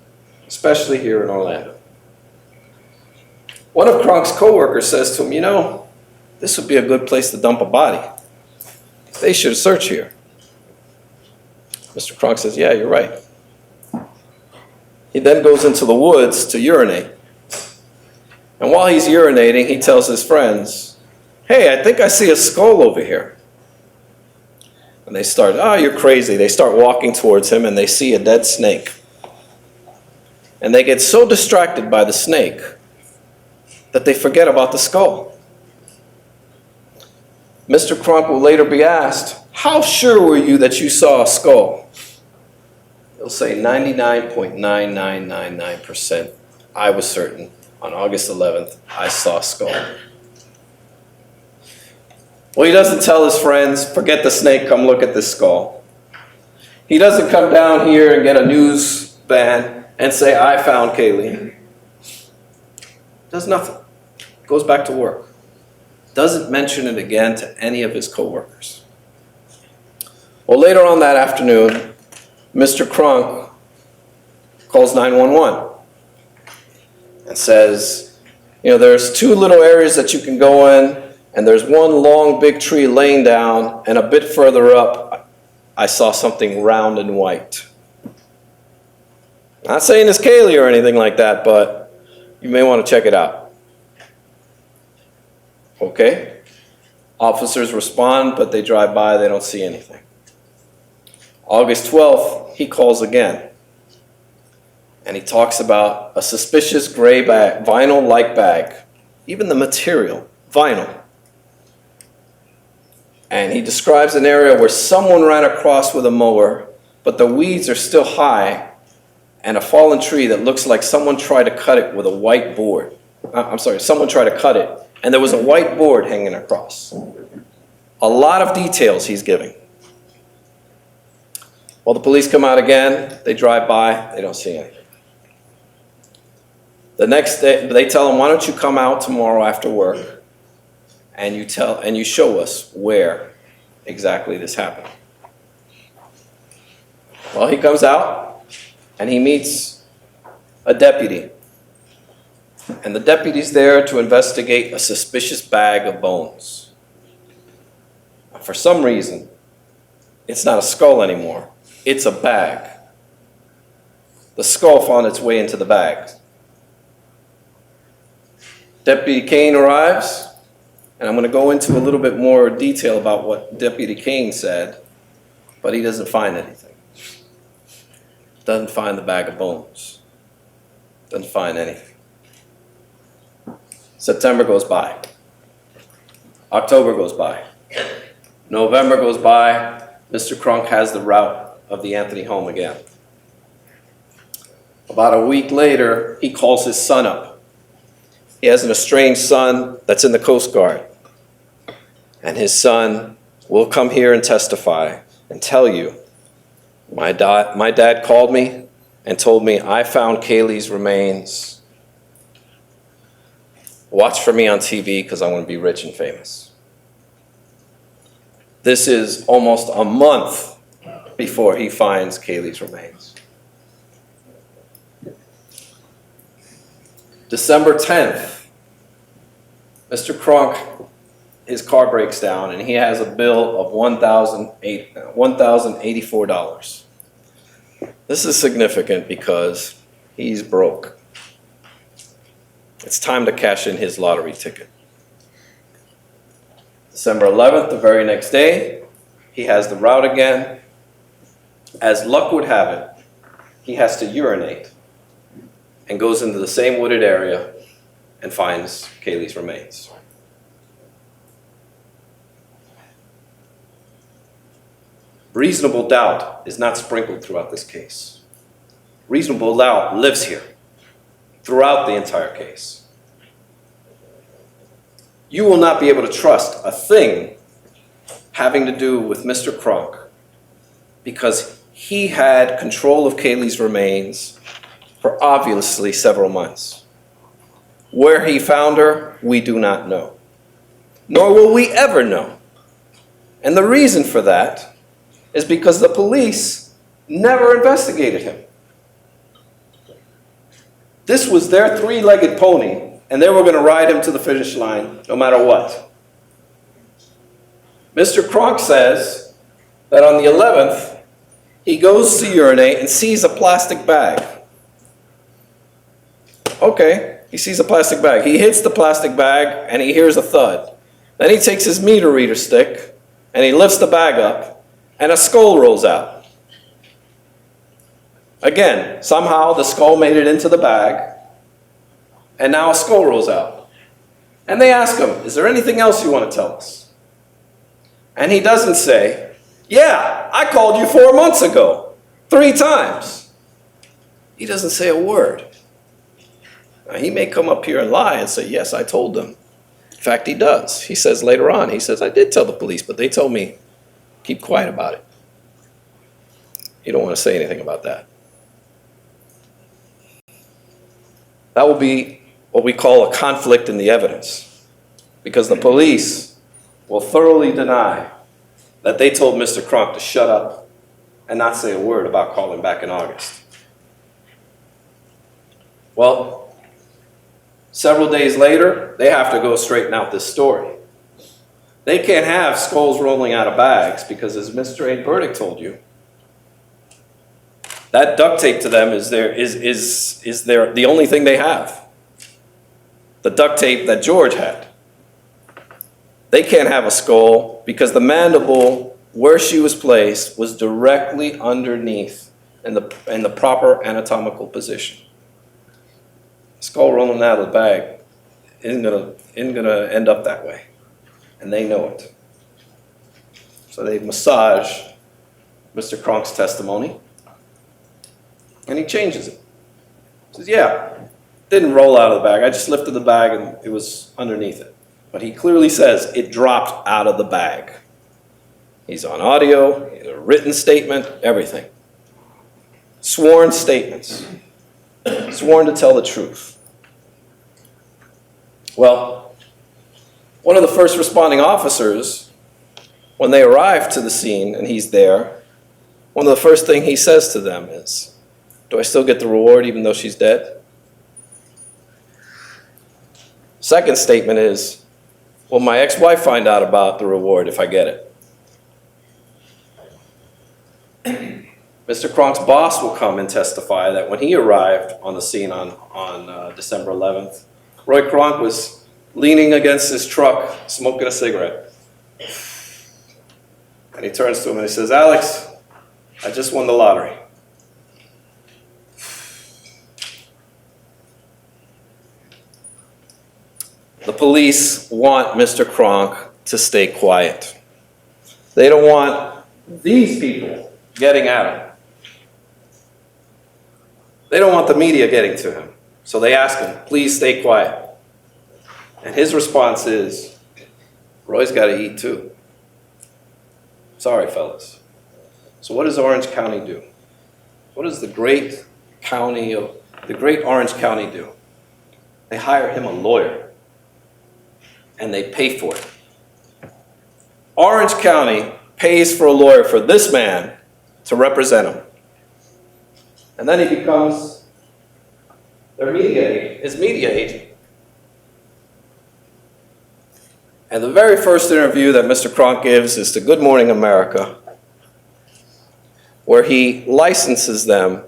especially here in Orlando. One of Cronk's co-workers says to him, you know, this would be a good place to dump a body. They should search here. Mr. Cronk says, yeah, you're right. He then goes into the woods to urinate. And while he's urinating, he tells his friends, hey, I think I see a skull over here. And they start, oh, you're crazy. They start walking towards him and they see a dead snake. And they get so distracted by the snake that they forget about the skull. Mr. Cronk will later be asked, how sure were you that you saw a skull? He'll say 99.9999%. I was certain. On August 11th, I saw a skull. Well, he doesn't tell his friends, forget the snake, come look at this skull. He doesn't come down here and get a news van and say, I found Kaylee. Does nothing. Goes back to work. Doesn't mention it again to any of his coworkers. Well, later on that afternoon, Mr. Cronk calls 911 and says, you know, there's 2 little areas that you can go in, and there's one long big tree laying down, and a bit further up, I saw something round and white. Not saying it's Kaylee or anything like that, but you may want to check it out. Okay? Officers respond, but they drive by, they don't see anything. August 12th, he calls again. And he talks about a suspicious gray bag, vinyl-like bag. Even the material, vinyl. And he describes an area where someone ran across with a mower, but the weeds are still high, and a fallen tree that looks like someone tried to cut it with a white board. Someone tried to cut it, and there was a white board hanging across. A lot of details he's giving. Well, the police come out again, they drive by, they don't see anything. The next day, they tell him, why don't you come out tomorrow after work and you show us where exactly this happened. Well, he comes out and he meets a deputy. And the deputy's there to investigate a suspicious bag of bones. For some reason, it's not a skull anymore. It's a bag. The skull found its way into the bag. Deputy Kane arrives, and I'm going to go into a little bit more detail about what Deputy Kane said, but he doesn't find anything. Doesn't find the bag of bones. Doesn't find anything. September goes by. October goes by. November goes by. Mr. Cronk has the route of the Anthony home again. About a week later, he calls his son up. He has an estranged son that's in the Coast Guard. And his son will come here and testify and tell you, my dad called me and told me I found Kaylee's remains. Watch for me on TV because I want to be rich and famous. This is almost a month before he finds Kaylee's remains. December 10th, Mr. Cronk, his car breaks down and he has a bill of $1,084. This is significant because he's broke. It's time to cash in his lottery ticket. December 11th, the very next day, he has the route again. as luck would have it, he has to urinate and goes into the same wooded area and finds Kaylee's remains. Reasonable doubt is not sprinkled throughout this case. Reasonable doubt lives here throughout the entire case. You will not be able to trust a thing having to do with Mr. Kronk because he had control of Kaylee's remains for obviously several months. Where he found her, we do not know, nor will we ever know. And the reason for that is because the police never investigated him. This was their three-legged pony, and they were going to ride him to the finish line no matter what. Mr. Kronk says that on the 11th, he goes to urinate and sees a plastic bag. Okay, he sees a plastic bag. He hits the plastic bag and he hears a thud. Then he takes his meter reader stick and he lifts the bag up and a skull rolls out. Again, somehow the skull made it into the bag and now a skull rolls out. And they ask him, is there anything else you want to tell us? And he doesn't say, yeah, I called you 4 months ago, 3 times. He doesn't say a word. Now, he may come up here and lie and say, yes, I told them. In fact, he does. He says later on, he says, I did tell the police, but they told me, keep quiet about it. You don't want to say anything about that. That will be what we call a conflict in the evidence, because the police will thoroughly deny that they told Mr. Kronk to shut up and not say a word about calling back in August. Well, several days later, they have to go straighten out this story. They can't have skulls rolling out of bags because, as Mr. A. Burdick told you, that duct tape to them is the only thing they have. The duct tape that George had. They can't have a skull because the mandible, where she was placed, was directly underneath in the proper anatomical position. Skull rolling out of the bag isn't gonna end up that way, and they know it. So they massage Mr. Kronk's testimony, and he changes it. He says, yeah, it didn't roll out of the bag. I just lifted the bag and it was underneath it. But he clearly says it dropped out of the bag. He's on audio, he's a written statement, everything. Sworn statements. Sworn to tell the truth. Well, one of the first responding officers, when they arrive to the scene and he's there, one of the first things he says to them is, do I still get the reward even though she's dead? Second statement is, will my ex-wife find out about the reward if I get it? Mr. Kronk's boss will come and testify that when he arrived on the scene on December 11th, Roy Kronk was leaning against his truck, smoking a cigarette. And he turns to him and he says, Alex, I just won the lottery. The police want Mr. Kronk to stay quiet. They don't want these people getting at him. They don't want the media getting to him. So they ask him, please stay quiet. And his response is, Roy's got to eat too. Sorry, fellas. So what does Orange County do? What does the great Orange County do? They hire him a lawyer. And they pay for it. Orange County pays for a lawyer for this man to represent him. And then he becomes his media agent. And the very first interview that Mr. Kronk gives is to Good Morning America, where he licenses them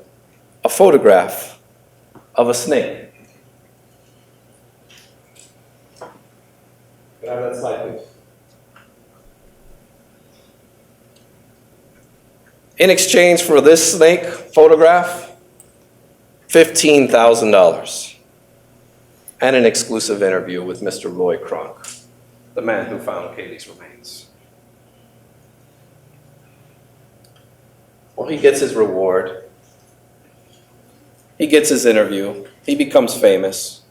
a photograph of a snake. Can I have that slide, please? In exchange for this snake photograph, $15,000 and an exclusive interview with Mr. Roy Kronk, the man who found Kaylee's remains. Well, he gets his reward. He gets his interview. He becomes famous.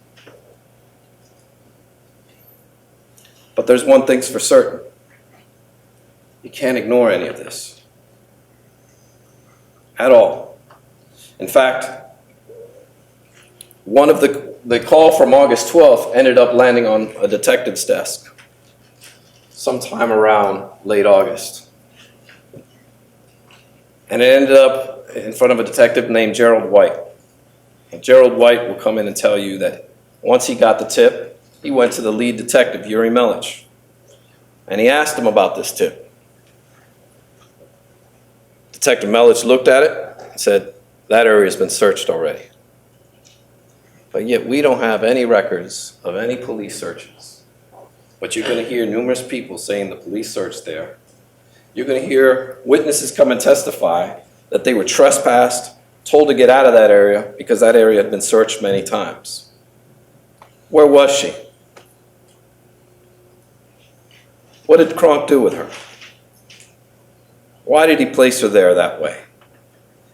But there's one thing's for certain. You can't ignore any of this. At all. In fact, one of the call from August 12th ended up landing on a detective's desk sometime around late August. And it ended up in front of a detective named Gerald White. And Gerald White will come in and tell you that once he got the tip, he went to the lead detective, Yuri Melich, and he asked him about this tip. Detective Melich looked at it and said, that area's been searched already. But yet we don't have any records of any police searches. But you're going to hear numerous people saying the police searched there. You're going to hear witnesses come and testify that they were trespassed, told to get out of that area because that area had been searched many times. Where was she? What did Kronk do with her? Why did he place her there that way?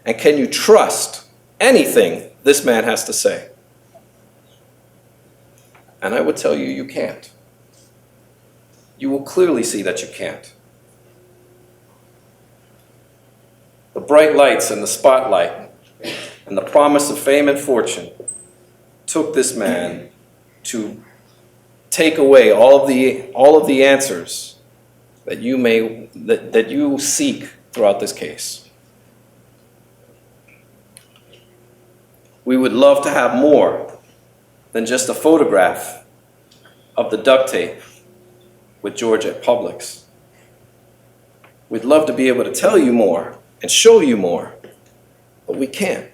And can you trust anything this man has to say? And I would tell you, you can't. You will clearly see that you can't. The bright lights and the spotlight and the promise of fame and fortune took this man to take away all of the answers that you seek throughout this case. We would love to have more than just a photograph of the duct tape with George at Publix. We'd love to be able to tell you more and show you more, but we can't.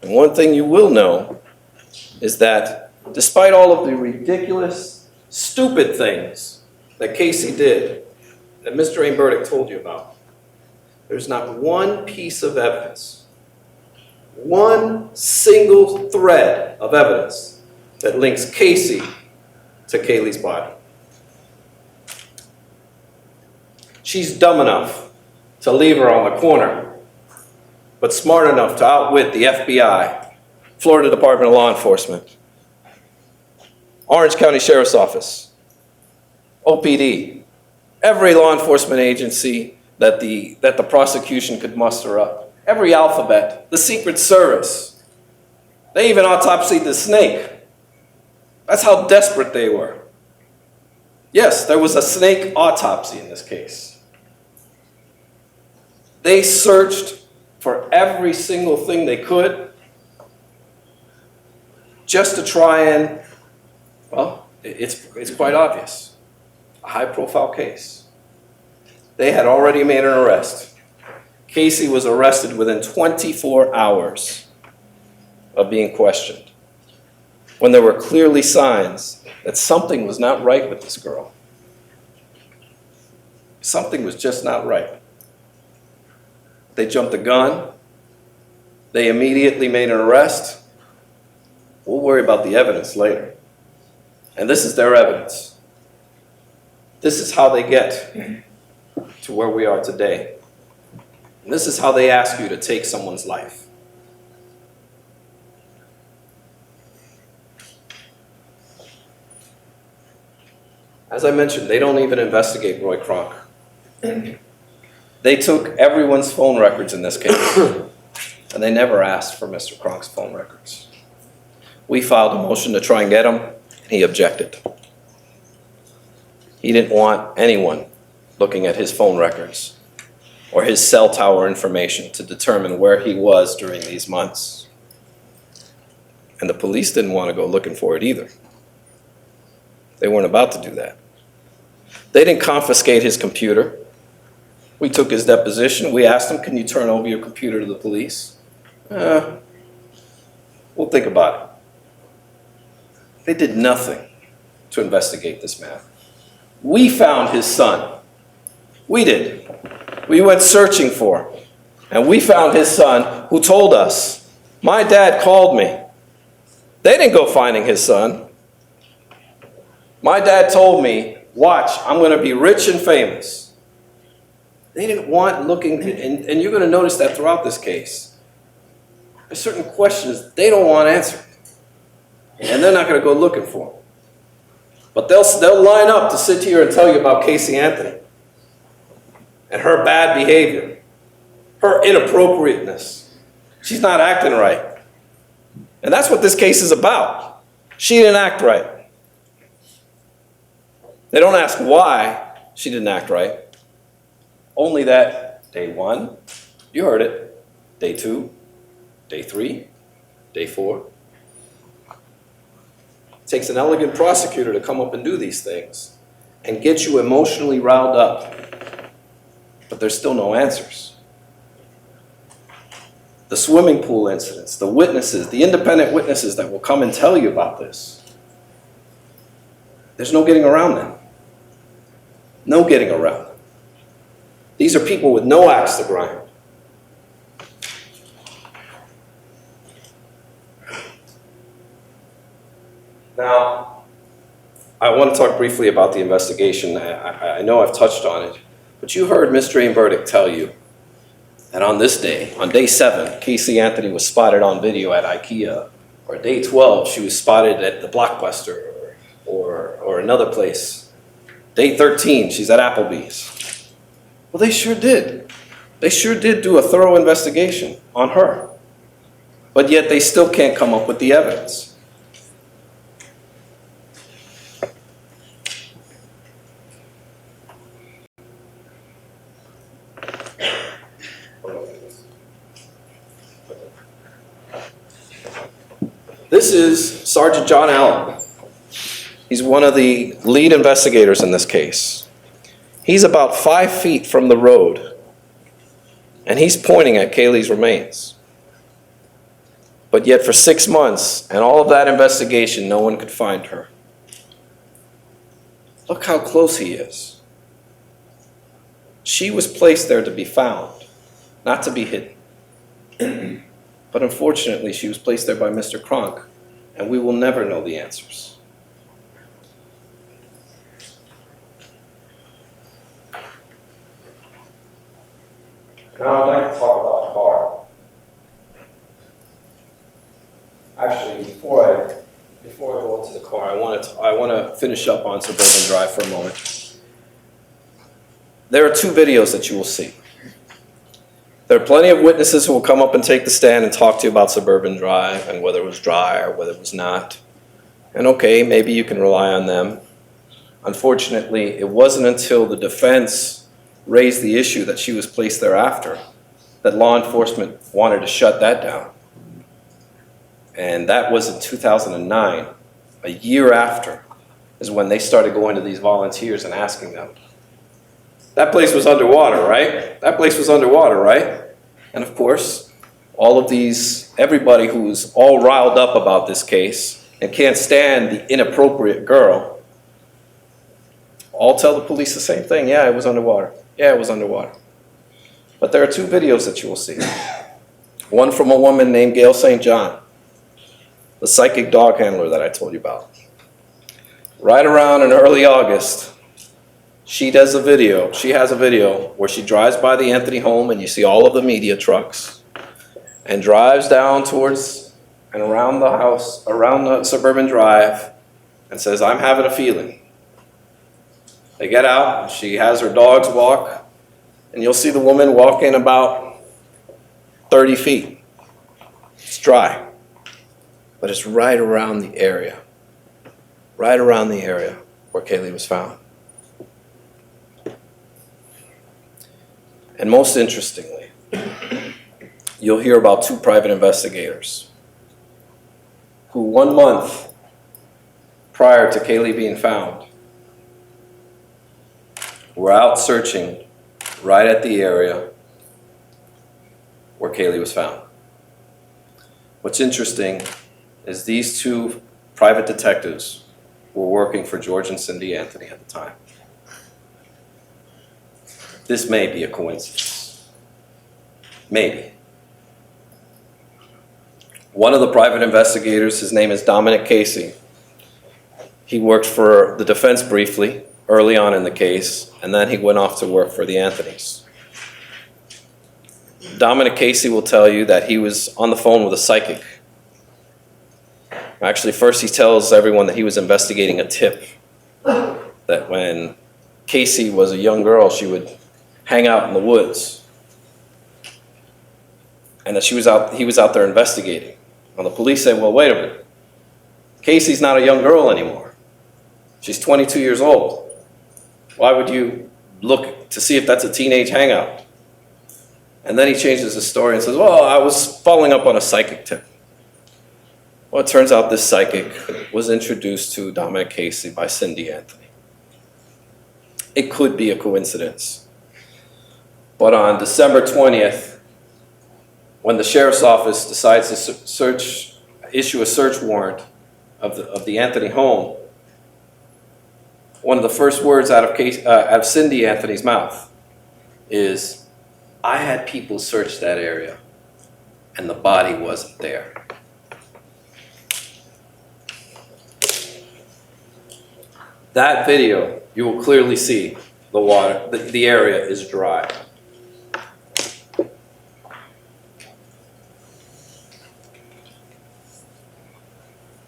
And one thing you will know is that despite all of the ridiculous, stupid things that Casey did, that Mr. Aim Burdick told you about, there's not one piece of evidence, one single thread of evidence that links Casey to Kaylee's body. She's dumb enough to leave her on the corner, but smart enough to outwit the FBI, Florida Department of Law Enforcement, Orange County Sheriff's Office, OPD, every law enforcement agency that the prosecution could muster up, every alphabet, the Secret Service. They even autopsied the snake. That's how desperate they were. Yes, there was a snake autopsy in this case. They searched for every single thing they could just to try and, well, it's quite obvious. A high-profile case. They had already made an arrest. Casey was arrested within 24 hours of being questioned, when there were clearly signs that something was not right with this girl. Something was just not right. They jumped the gun. They immediately made an arrest. We'll worry about the evidence later. And this is their evidence. This is how they get to where we are today. And this is how they ask you to take someone's life. As I mentioned, they don't even investigate Roy Kronk. They took everyone's phone records in this case, and they never asked for Mr. Kronk's phone records. We filed a motion to try and get him, and he objected. He didn't want anyone looking at his phone records or his cell tower information to determine where he was during these months. And the police didn't want to go looking for it either. They weren't about to do that. They didn't confiscate his computer. We took his deposition. We asked him, can you turn over your computer to the police? We'll think about it. They did nothing to investigate this man. We found his son. We did. We went searching for him. And we found his son, who told us, my dad called me. They didn't go finding his son. My dad told me, watch, I'm going to be rich and famous. They didn't want looking, and you're going to notice that throughout this case. There's certain questions they don't want answered. And they're not going to go looking for them. But they'll line up to sit here and tell you about Casey Anthony and her bad behavior, her inappropriateness. She's not acting right. And that's what this case is about. She didn't act right. They don't ask why she didn't act right. Only that day 1, you heard it, day 2, day 3, day 4. It takes an elegant prosecutor to come up and do these things and get you emotionally riled up. But there's still no answers. The swimming pool incidents, the witnesses, the independent witnesses that will come and tell you about this. There's no getting around them. No getting around them. These are people with no axe to grind. Now, I want to talk briefly about the investigation. I know I've touched on it, but you heard Ms. Jane Burdick tell you that on this day, on day 7, Casey Anthony was spotted on video at IKEA, or day 12, she was spotted at the Blockbuster, or another place. Day 13, she's at Applebee's. Well, they sure did. They sure did do a thorough investigation on her. But yet they still can't come up with the evidence. This is Sergeant John Allen. He's one of the lead investigators in this case. He's about 5 feet from the road, and he's pointing at Kaylee's remains. But yet for 6 months, and all of that investigation, no one could find her. Look how close he is. She was placed there to be found, not to be hidden. But unfortunately, she was placed there by Mr. Kronk, and we will never know the answers. Now I'd like to talk about the car. Actually, before I go into the car, I want to finish up on Suburban Drive for a moment. There are 2 videos that you will see. There are plenty of witnesses who will come up and take the stand and talk to you about Suburban Drive and whether it was dry or whether it was not. And okay, maybe you can rely on them. Unfortunately, it wasn't until the defense raised the issue that she was placed thereafter that law enforcement wanted to shut that down. And that was in 2009. A year after is when they started going to these volunteers and asking them. That place was underwater, right? That place was underwater, right? And of course, all of these, everybody who's all riled up about this case and can't stand the inappropriate girl, all tell the police the same thing. Yeah, it was underwater. Yeah, it was underwater. But there are 2 videos that you will see. One from a woman named Gail St. John, the psychic dog handler that I told you about. Right around in early August, she has a video where she drives by the Anthony home and you see all of the media trucks and drives down towards and around the house, around the Suburban Drive, and says, I'm having a feeling. They get out and she has her dogs walk, and you'll see the woman walking about 30 feet. It's dry, but it's right around the area where Kaylee was found. And most interestingly, you'll hear about 2 private investigators who 1 month prior to Kaylee being found were out searching right at the area where Kaylee was found. What's interesting is these 2 private detectives were working for George and Cindy Anthony at the time. this may be a coincidence. Maybe. One of the private investigators, his name is Dominic Casey. He worked for the defense briefly, early on in the case, and then he went off to work for the Anthonys. Dominic Casey will tell you that he was on the phone with a psychic. Actually, first he tells everyone that he was investigating a tip, that when Casey was a young girl, she would hang out in the woods, and that he was out there investigating. Well, the police said, well, wait a minute. Casey's not a young girl anymore. She's 22 years old. Why would you look to see if that's a teenage hangout? And then he changes his story and says, well, I was following up on a psychic tip. Well, it turns out this psychic was introduced to Dominic Casey by Cindy Anthony. It could be a coincidence. But on December 20th, when the sheriff's office decides to issue a search warrant of the Anthony home, one of the first words out of Cindy Anthony's mouth is, I had people search that area, and the body wasn't there. That video, you will clearly see the water, the area is dry.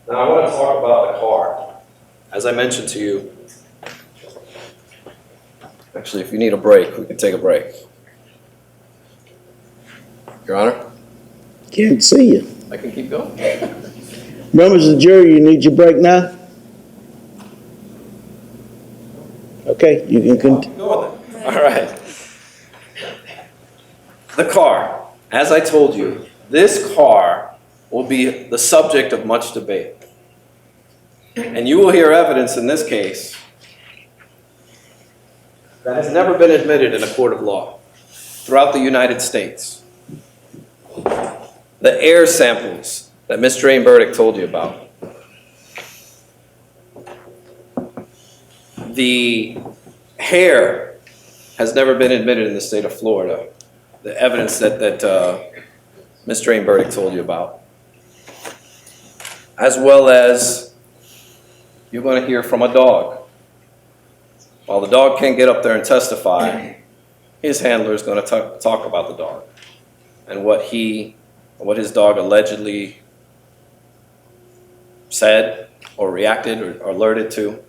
Now I want to talk about the car. As I mentioned to you, actually, if you need a break, we can take a break. Your Honor, Can't see you. I can keep going. Members of the jury, you need your break now? Okay, you can continue. Go on then. All right. The car. As I told you, this car will be the subject of much debate. And you will hear evidence in this case that has never been admitted in a court of law throughout the United States. The air samples that Ms. Drain Burdick told you about. The hair has never been admitted in the state of Florida. The evidence that Ms. Drain Burdick told you about. As well as you're going to hear from a dog. While the dog can't get up there and testify, his handler is going to talk about the dog and what his dog allegedly said or reacted or alerted to.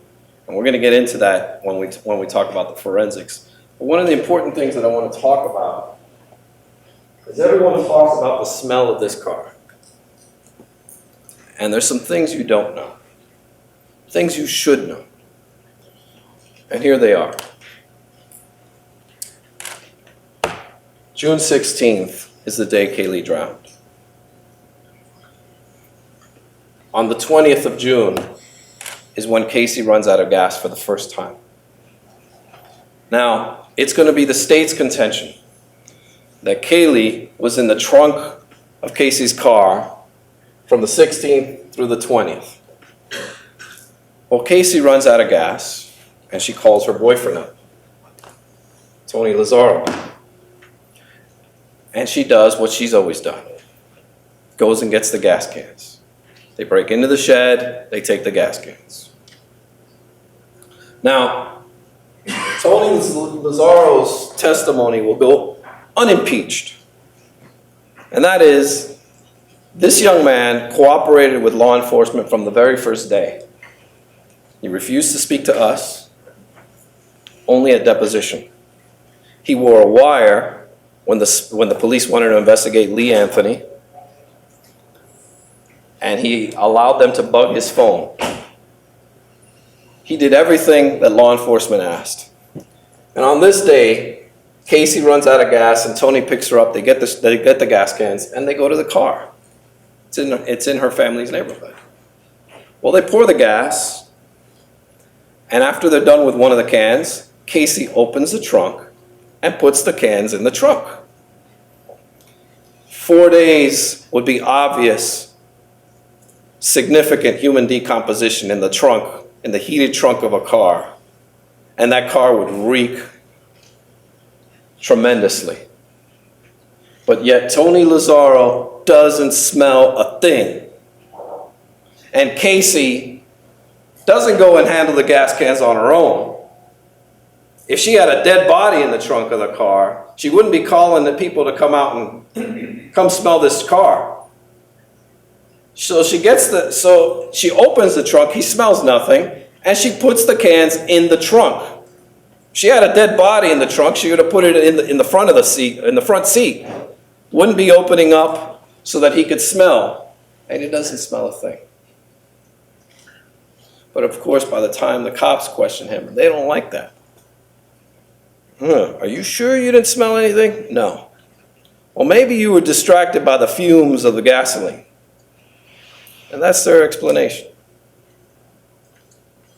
And we're going to get into that when we talk about the forensics. But one of the important things that I want to talk about is everyone talks about the smell of this car. And there's some things you don't know. Things you should know. And here they are. June 16th is the day Kaylee drowned. On the 20th of June is when Casey runs out of gas for the first time. Now, it's going to be the state's contention that Kaylee was in the trunk of Casey's car from the 16th through the 20th. Well, Casey runs out of gas, and she calls her boyfriend up, Tony Lazzaro. And she does what she's always done. Goes and gets the gas cans. They break into the shed, they take the gas cans. Now, Tony Lazzaro's testimony will go unimpeached. And that is, this young man cooperated with law enforcement from the very first day. He refused to speak to us, only at deposition. He wore a wire when the police wanted to investigate Lee Anthony, and he allowed them to bug his phone. He did everything that law enforcement asked. And on this day, Casey runs out of gas, and Tony picks her up. They get the gas cans, and they go to the car. It's in her family's neighborhood. Well, they pour the gas, and after they're done with one of the cans, Casey opens the trunk and puts the cans in the trunk. 4 days would be obvious, significant human decomposition in the trunk, in the heated trunk of a car, and that car would reek tremendously. But yet Tony Lazzaro doesn't smell a thing. And Casey doesn't go and handle the gas cans on her own. If she had a dead body in the trunk of the car, she wouldn't be calling the people to come out and come smell this car. So she opens the trunk, he smells nothing, and she puts the cans in the trunk. She had a dead body in the trunk, she would have put it in the front of the seat, in the front seat. Wouldn't be opening up so that he could smell, and he doesn't smell a thing. But of course, by the time the cops question him, they don't like that. Are you sure you didn't smell anything? No. Well, maybe you were distracted by the fumes of the gasoline. And that's their explanation.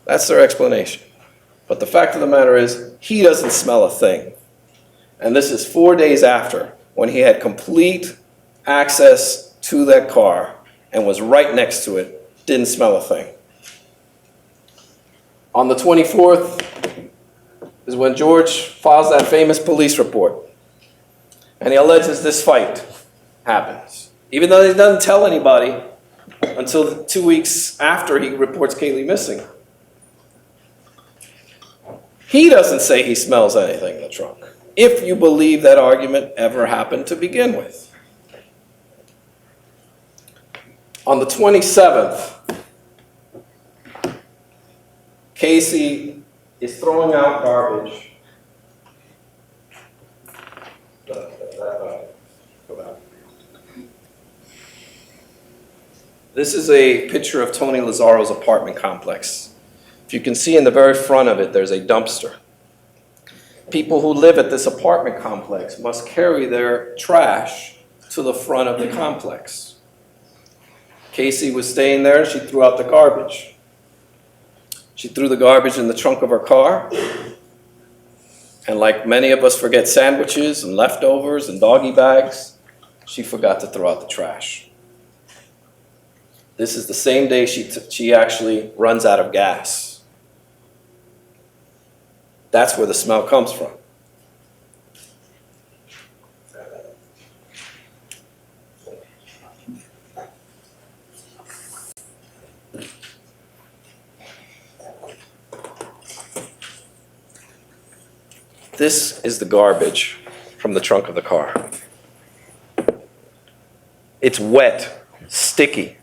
That's their explanation. But the fact of the matter is, he doesn't smell a thing. And this is 4 days after, when he had complete access to that car and was right next to it, didn't smell a thing. On the 24th is when George files that famous police report. And he alleges this fight happens. Even though he doesn't tell anybody until 2 weeks after he reports Kaylee missing. He doesn't say he smells anything in the trunk, if you believe that argument ever happened to begin with. On the 27th, Casey is throwing out garbage. This is a picture of Tony Lazzaro's apartment complex. If you can see in the very front of it, there's a dumpster. People who live at this apartment complex must carry their trash to the front of the complex. Casey was staying there, she threw out the garbage. She threw the garbage in the trunk of her car. And like many of us forget sandwiches and leftovers and doggy bags, she forgot to throw out the trash. This is the same day she actually runs out of gas. That's where the smell comes from. This is the garbage from the trunk of the car. It's wet, sticky.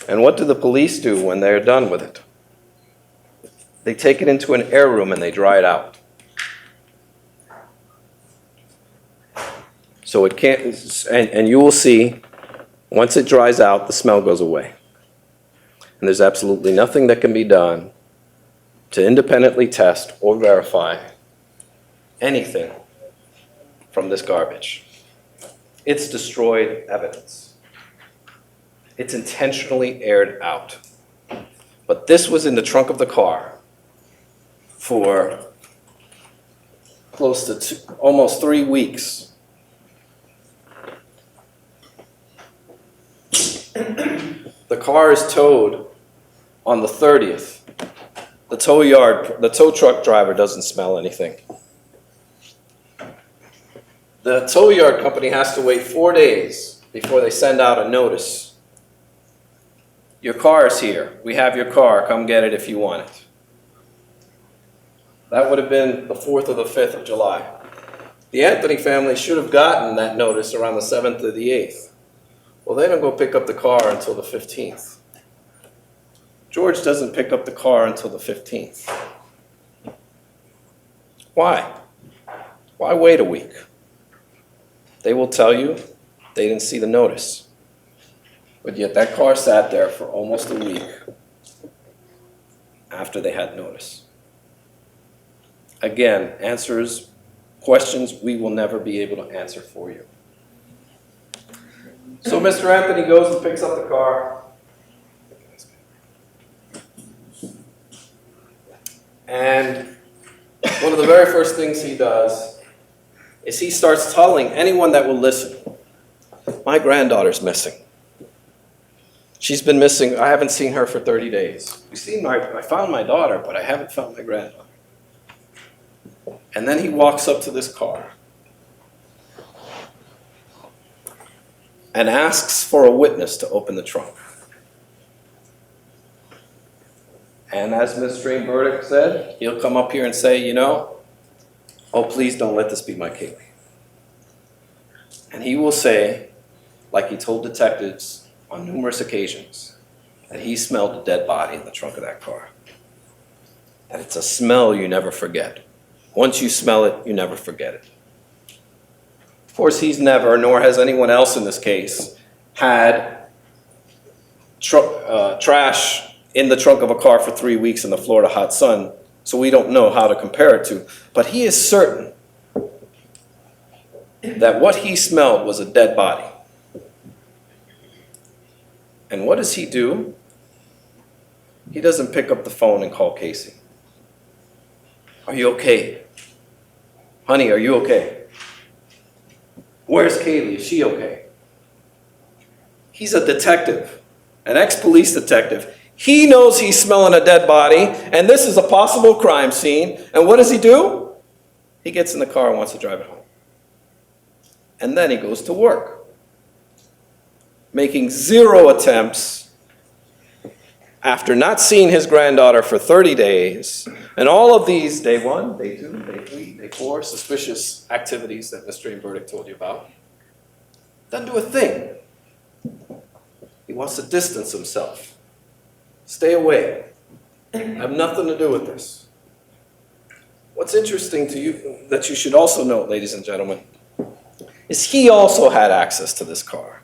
And what do the police do when they're done with it? They take it into an air room and they dry it out. So it can't, and you will see, once it dries out, the smell goes away. And there's absolutely nothing that can be done to independently test or verify anything from this garbage. It's destroyed evidence. It's intentionally aired out. But this was in the trunk of the car for close to almost 3 weeks. The car is towed on the 30th. The tow truck driver doesn't smell anything. The tow yard company has to wait 4 days before they send out a notice. Your car is here. We have your car. Come get it if you want it. That would have been the 4th or the 5th of July. The Anthony family should have gotten that notice around the 7th or the 8th. Well, they don't go pick up the car until the 15th. George doesn't pick up the car until the 15th. Why? Why wait a week? They will tell you they didn't see the notice. But yet that car sat there for almost a week after they had notice. Again, questions we will never be able to answer for you. So Mr. Anthony goes and picks up the car. And one of the very first things he does is he starts telling anyone that will listen, my granddaughter's missing. She's been missing. I haven't seen her for 30 days. I found my daughter, but I haven't found my granddaughter. And then he walks up to this car and asks for a witness to open the trunk. And as Ms. Stream Burdick said, he'll come up here and say, oh, please don't let this be my Kaylee. And he will say, like he told detectives on numerous occasions, that he smelled a dead body in the trunk of that car. That it's a smell you never forget. Once you smell it, you never forget it. Of course, he's never, nor has anyone else in this case, had trash in the trunk of a car for 3 weeks in the Florida hot sun, so we don't know how to compare it to. But he is certain that what he smelled was a dead body. And what does he do? He doesn't pick up the phone and call Casey. Are you okay? Honey, are you okay? Where's Kaylee? Is she okay? He's a detective, an ex-police detective. He knows he's smelling a dead body, and this is a possible crime scene. And what does he do? He gets in the car and wants to drive it home. And then he goes to work, making 0 attempts after not seeing his granddaughter for 30 days, and all of these, day 1, day 2, day 3, day 4, suspicious activities that Mr. Stream Burdick told you about, doesn't do a thing. He wants to distance himself. Stay away. Have nothing to do with this. What's interesting to you, that you should also note, ladies and gentlemen, is he also had access to this car.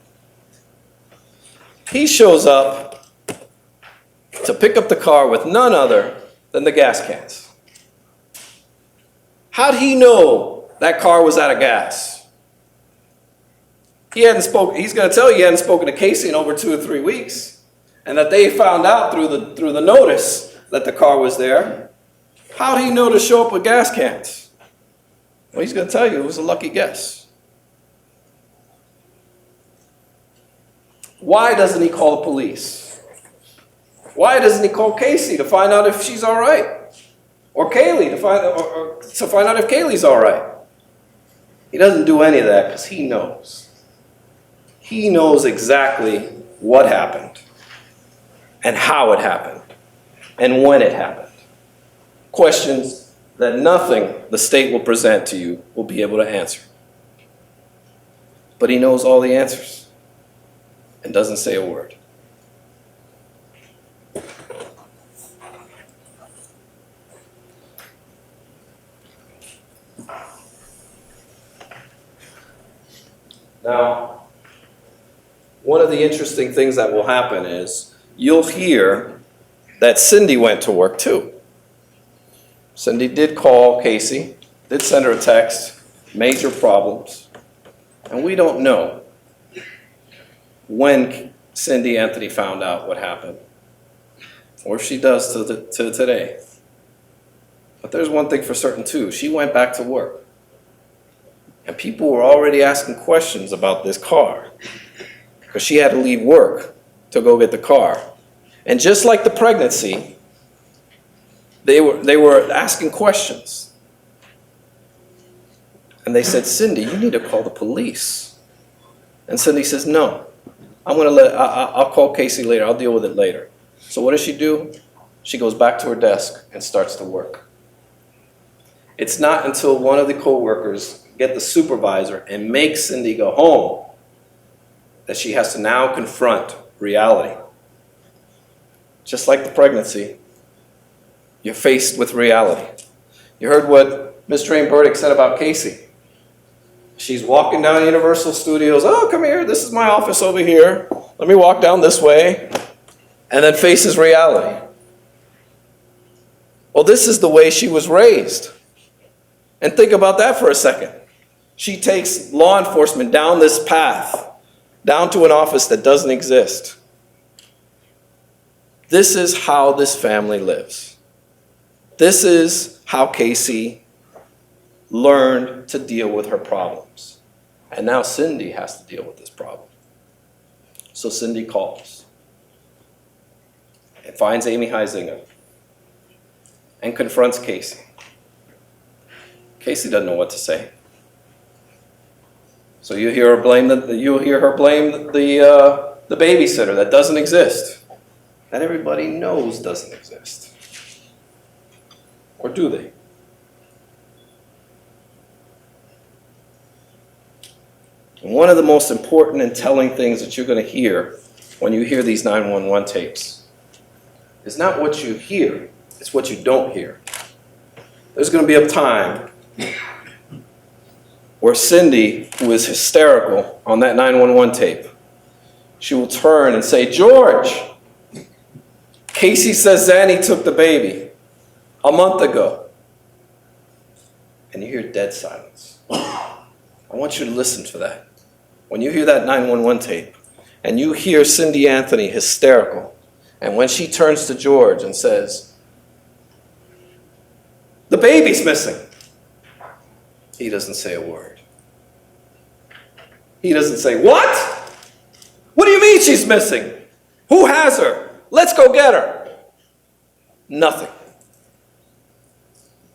He shows up to pick up the car with none other than the gas cans. How'd he know that car was out of gas? He's going to tell you he hadn't spoken to Casey in over 2 or 3 weeks, and that they found out through the notice that the car was there. How'd he know to show up with gas cans? Well, he's going to tell you it was a lucky guess. Why doesn't he call the police? Why doesn't he call Casey to find out if she's all right? Or Kaylee to find out if Kaylee's all right? He doesn't do any of that because he knows. He knows exactly what happened and how it happened and when it happened. Questions that nothing the state will present to you will be able to answer. But he knows all the answers and doesn't say a word. Now, one of the interesting things that will happen is you'll hear that Cindy went to work too. Cindy did call Casey, did send her a text, major problems, and we don't know when Cindy Anthony found out what happened, or if she does to today. But there's one thing for certain too, she went back to work. And people were already asking questions about this car because she had to leave work to go get the car. And just like the pregnancy, they were asking questions. And they said, Cindy, you need to call the police. And Cindy says, no, I'll call Casey later. I'll deal with it later. So what does she do? She goes back to her desk and starts to work. It's not until one of the co-workers get the supervisor and make Cindy go home that she has to now confront reality. Just like the pregnancy, you're faced with reality. You heard what Ms. Stream Burdick said about Casey. She's walking down Universal Studios. Oh, come here. This is my office over here. Let me walk down this way. And then faces reality. Well, this is the way she was raised. And think about that for a second. She takes law enforcement down this path, down to an office that doesn't exist. This is how this family lives. This is how Casey learned to deal with her problems. And now Cindy has to deal with this problem. So Cindy calls and finds Amy Huizinga and confronts Casey. Casey doesn't know what to say. So you'll hear her blame the babysitter that doesn't exist, that everybody knows doesn't exist. Or do they? And one of the most important and telling things that you're going to hear when you hear these 911 tapes is not what you hear, it's what you don't hear. There's going to be a time where Cindy, who is hysterical on that 911 tape, she will turn and say, "George, Casey says Zanny took the baby a month ago." And you hear dead silence. I want you to listen for that. When you hear that 911 tape and you hear Cindy Anthony hysterical, and when she turns to George and says, "The baby's missing," he doesn't say a word. He doesn't say, "What? What do you mean she's missing? Who has her? Let's go get her." Nothing.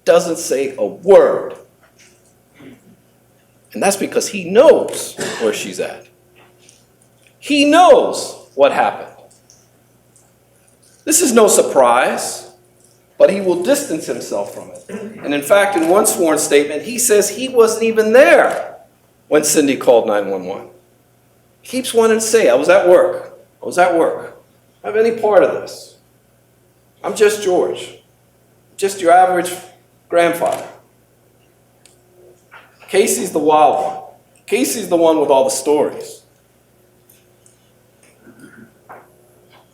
Doesn't say a word. And that's because he knows where she's at. He knows what happened. This is no surprise, but he will distance himself from it. And in fact, in one sworn statement, he says he wasn't even there when Cindy called 911. He keeps wanting to say, "I was at work. I was at work. I don't have any part of this. I'm just George. Just your average grandfather." Casey's the wild one. Casey's the one with all the stories.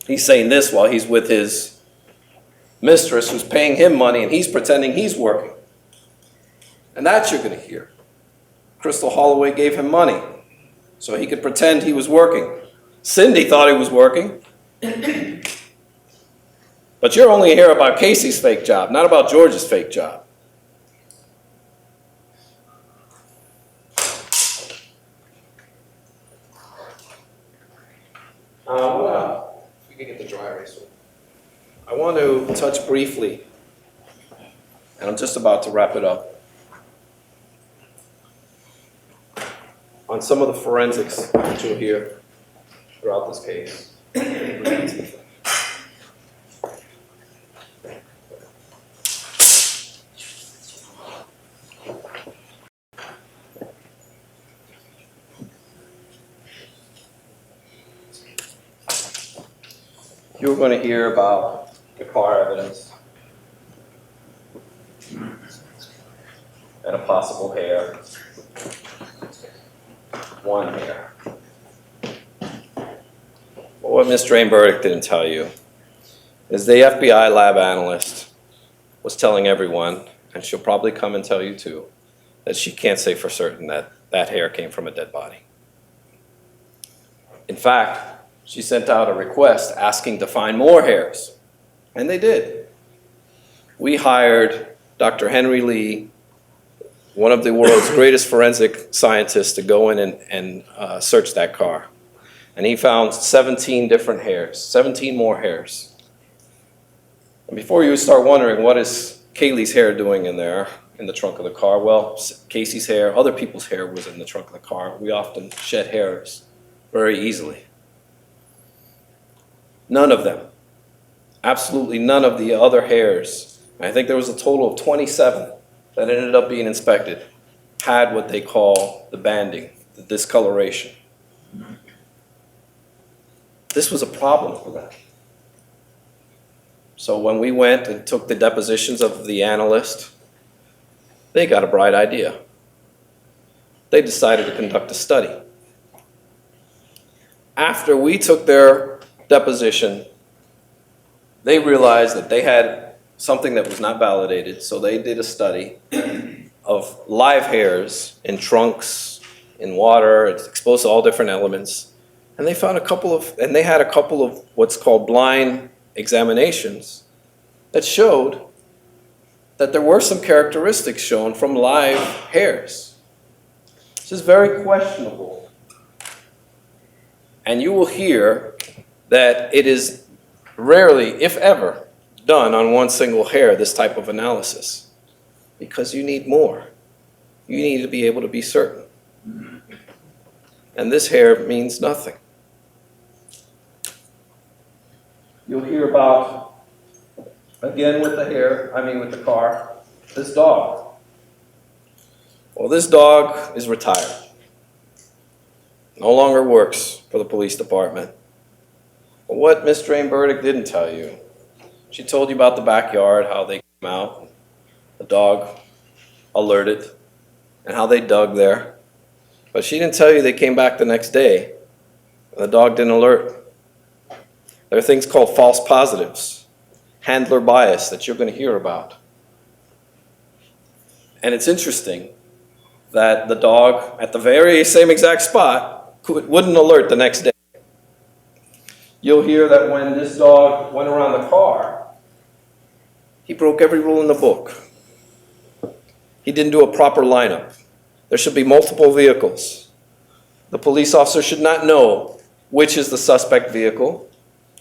He's saying this while he's with his mistress who's paying him money, and he's pretending he's working. And that you're going to hear. Crystal Holloway gave him money so he could pretend he was working. Cindy thought he was working. But you're only here about Casey's fake job, not about George's fake job. If we could get the dry erase. I want to touch briefly, and I'm just about to wrap it up, on some of the forensics that you'll hear throughout this case. You're going to hear about the car evidence and a possible hair. One hair. But what Ms. Drain-Burdick didn't tell you is the FBI lab analyst was telling everyone, and she'll probably come and tell you too, that she can't say for certain that that hair came from a dead body. In fact, she sent out a request asking to find more hairs, and they did. We hired Dr. Henry Lee, one of the world's greatest forensic scientists, to go in and search that car. And he found 17 different hairs, 17 more hairs. And before you start wondering, what is Kaylee's hair doing in there, in the trunk of the car? Well, Casey's hair, other people's hair was in the trunk of the car. We often shed hairs very easily. None of them, absolutely none of the other hairs, I think there was a total of 27 that ended up being inspected, had what they call the banding, the discoloration. This was a problem for them. So when we went and took the depositions of the analyst, they got a bright idea. They decided to conduct a study. After we took their deposition, they realized that they had something that was not validated, so they did a study of live hairs in trunks, in water, it's exposed to all different elements, and they found they had a couple of what's called blind examinations that showed that there were some characteristics shown from live hairs. This is very questionable. And you will hear that it is rarely, if ever, done on one single hair, this type of analysis, because you need more. You need to be able to be certain. And this hair means nothing. You'll hear about, again with the car, this dog. Well, this dog is retired. No longer works for the police department. But what Miss Drain Burdick didn't tell you, she told you about the backyard, how they came out, the dog alerted, and how they dug there. But she didn't tell you they came back the next day, and the dog didn't alert. There are things called false positives, handler bias that you're going to hear about. And it's interesting that the dog, at the very same exact spot, wouldn't alert the next day. You'll hear that when this dog went around the car, he broke every rule in the book. He didn't do a proper lineup. There should be multiple vehicles. The police officer should not know which is the suspect vehicle.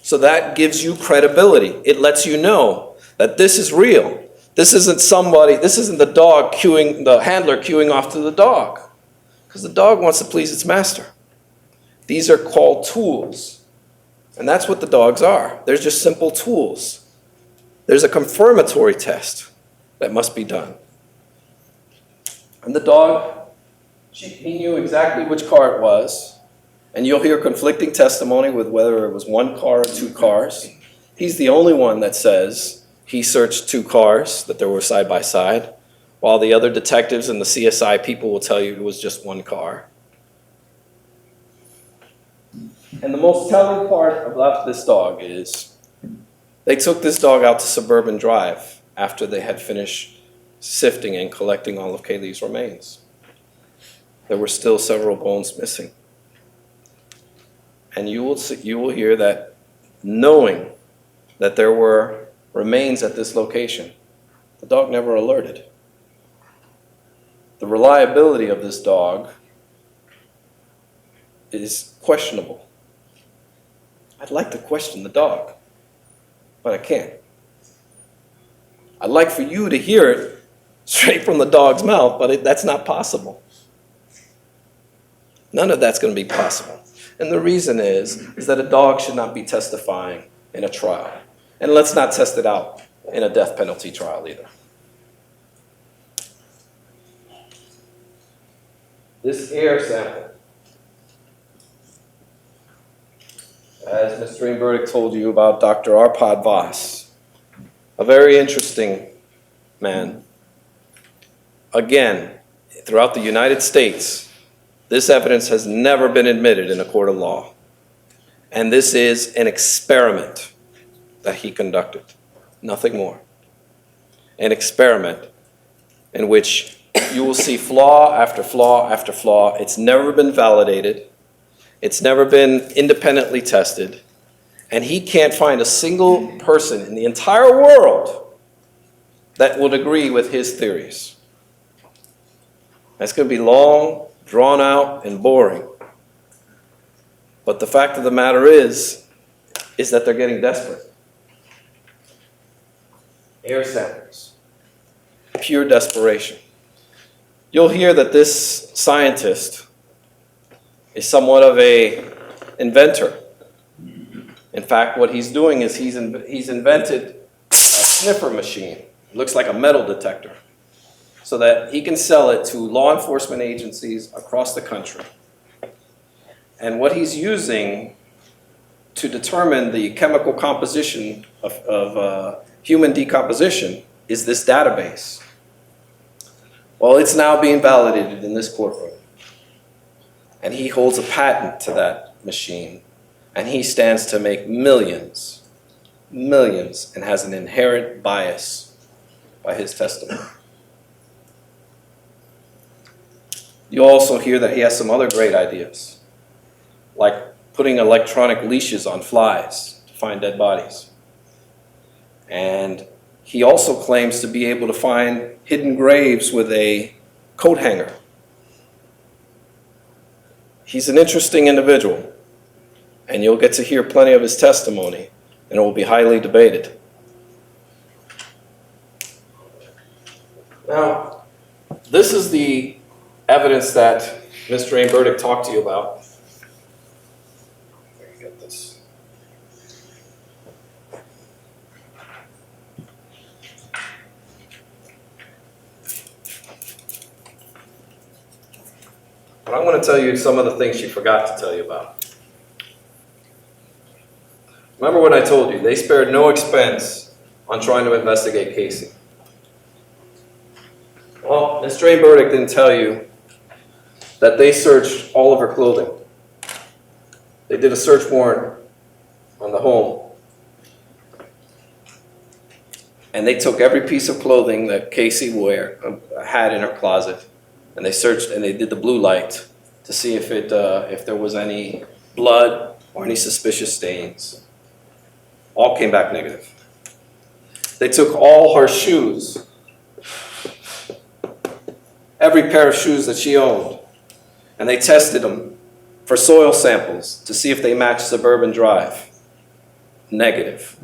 So that gives you credibility. It lets you know that this is real. This isn't the dog the handler queuing off to the dog. Because the dog wants to please its master. These are called tools. And that's what the dogs are. They're just simple tools. There's a confirmatory test that must be done. And the dog, he knew exactly which car it was. And you'll hear conflicting testimony with whether it was one car or two cars. He's the only one that says he searched two cars, that they were side by side, while the other detectives and the CSI people will tell you it was just one car. And the most telling part about this dog is they took this dog out to Suburban Drive after they had finished sifting and collecting all of Kaylee's remains. There were still several bones missing. And you will hear that, knowing that there were remains at this location, the dog never alerted. The reliability of this dog is questionable. I'd like to question the dog, but I can't. I'd like for you to hear it straight from the dog's mouth, but that's not possible. None of that's going to be possible. And the reason is that a dog should not be testifying in a trial. And let's not test it out in a death penalty trial either. This air sample, as Mr. Greenberg told you about Dr. Arpad Voss, a very interesting man. Again, throughout the United States, this evidence has never been admitted in a court of law. And this is an experiment that he conducted, nothing more. An experiment in which you will see flaw after flaw after flaw. It's never been validated. It's never been independently tested. And he can't find a single person in the entire world that would agree with his theories. That's going to be long, drawn out, and boring. But the fact of the matter is that they're getting desperate. Air samples. Pure desperation. You'll hear that this scientist is somewhat of an inventor. In fact, what he's doing is he's invented a sniffer machine. It looks like a metal detector, so that he can sell it to law enforcement agencies across the country. And what he's using to determine the chemical composition of human decomposition is this database. Well, it's now being validated in this courtroom. And he holds a patent to that machine. And he stands to make millions, and has an inherent bias by his testimony. You also hear that he has some other great ideas, like putting electronic leashes on flies to find dead bodies. And he also claims to be able to find hidden graves with a coat hanger. He's an interesting individual, and you'll get to hear plenty of his testimony, and it will be highly debated. Now, this is the evidence that Ms. Drain Burdick talked to you about. Let me get this. But I'm going to tell you some of the things she forgot to tell you about. Remember when I told you, they spared no expense on trying to investigate Casey. Well, Ms. Drain Burdick didn't tell you that they searched all of her clothing. They did a search warrant on the home. And they took every piece of clothing that Casey had in her closet, and they searched and they did the blue light to see if there was any blood or any suspicious stains. All came back negative. They took all her shoes, every pair of shoes that she owned, and they tested them for soil samples to see if they matched Suburban Drive. Negative.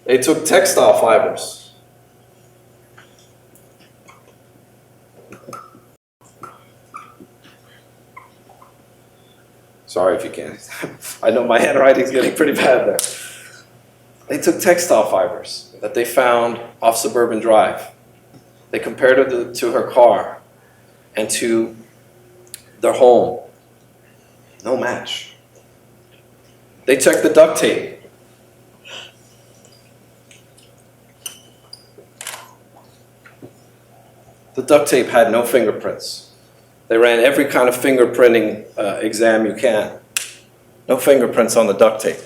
They took textile fibers. Sorry if you can't. I know my handwriting's getting pretty bad there. They took textile fibers that they found off Suburban Drive. They compared it to her car and to their home. No match. They checked the duct tape. The duct tape had no fingerprints. They ran every kind of fingerprinting exam you can. No fingerprints on the duct tape.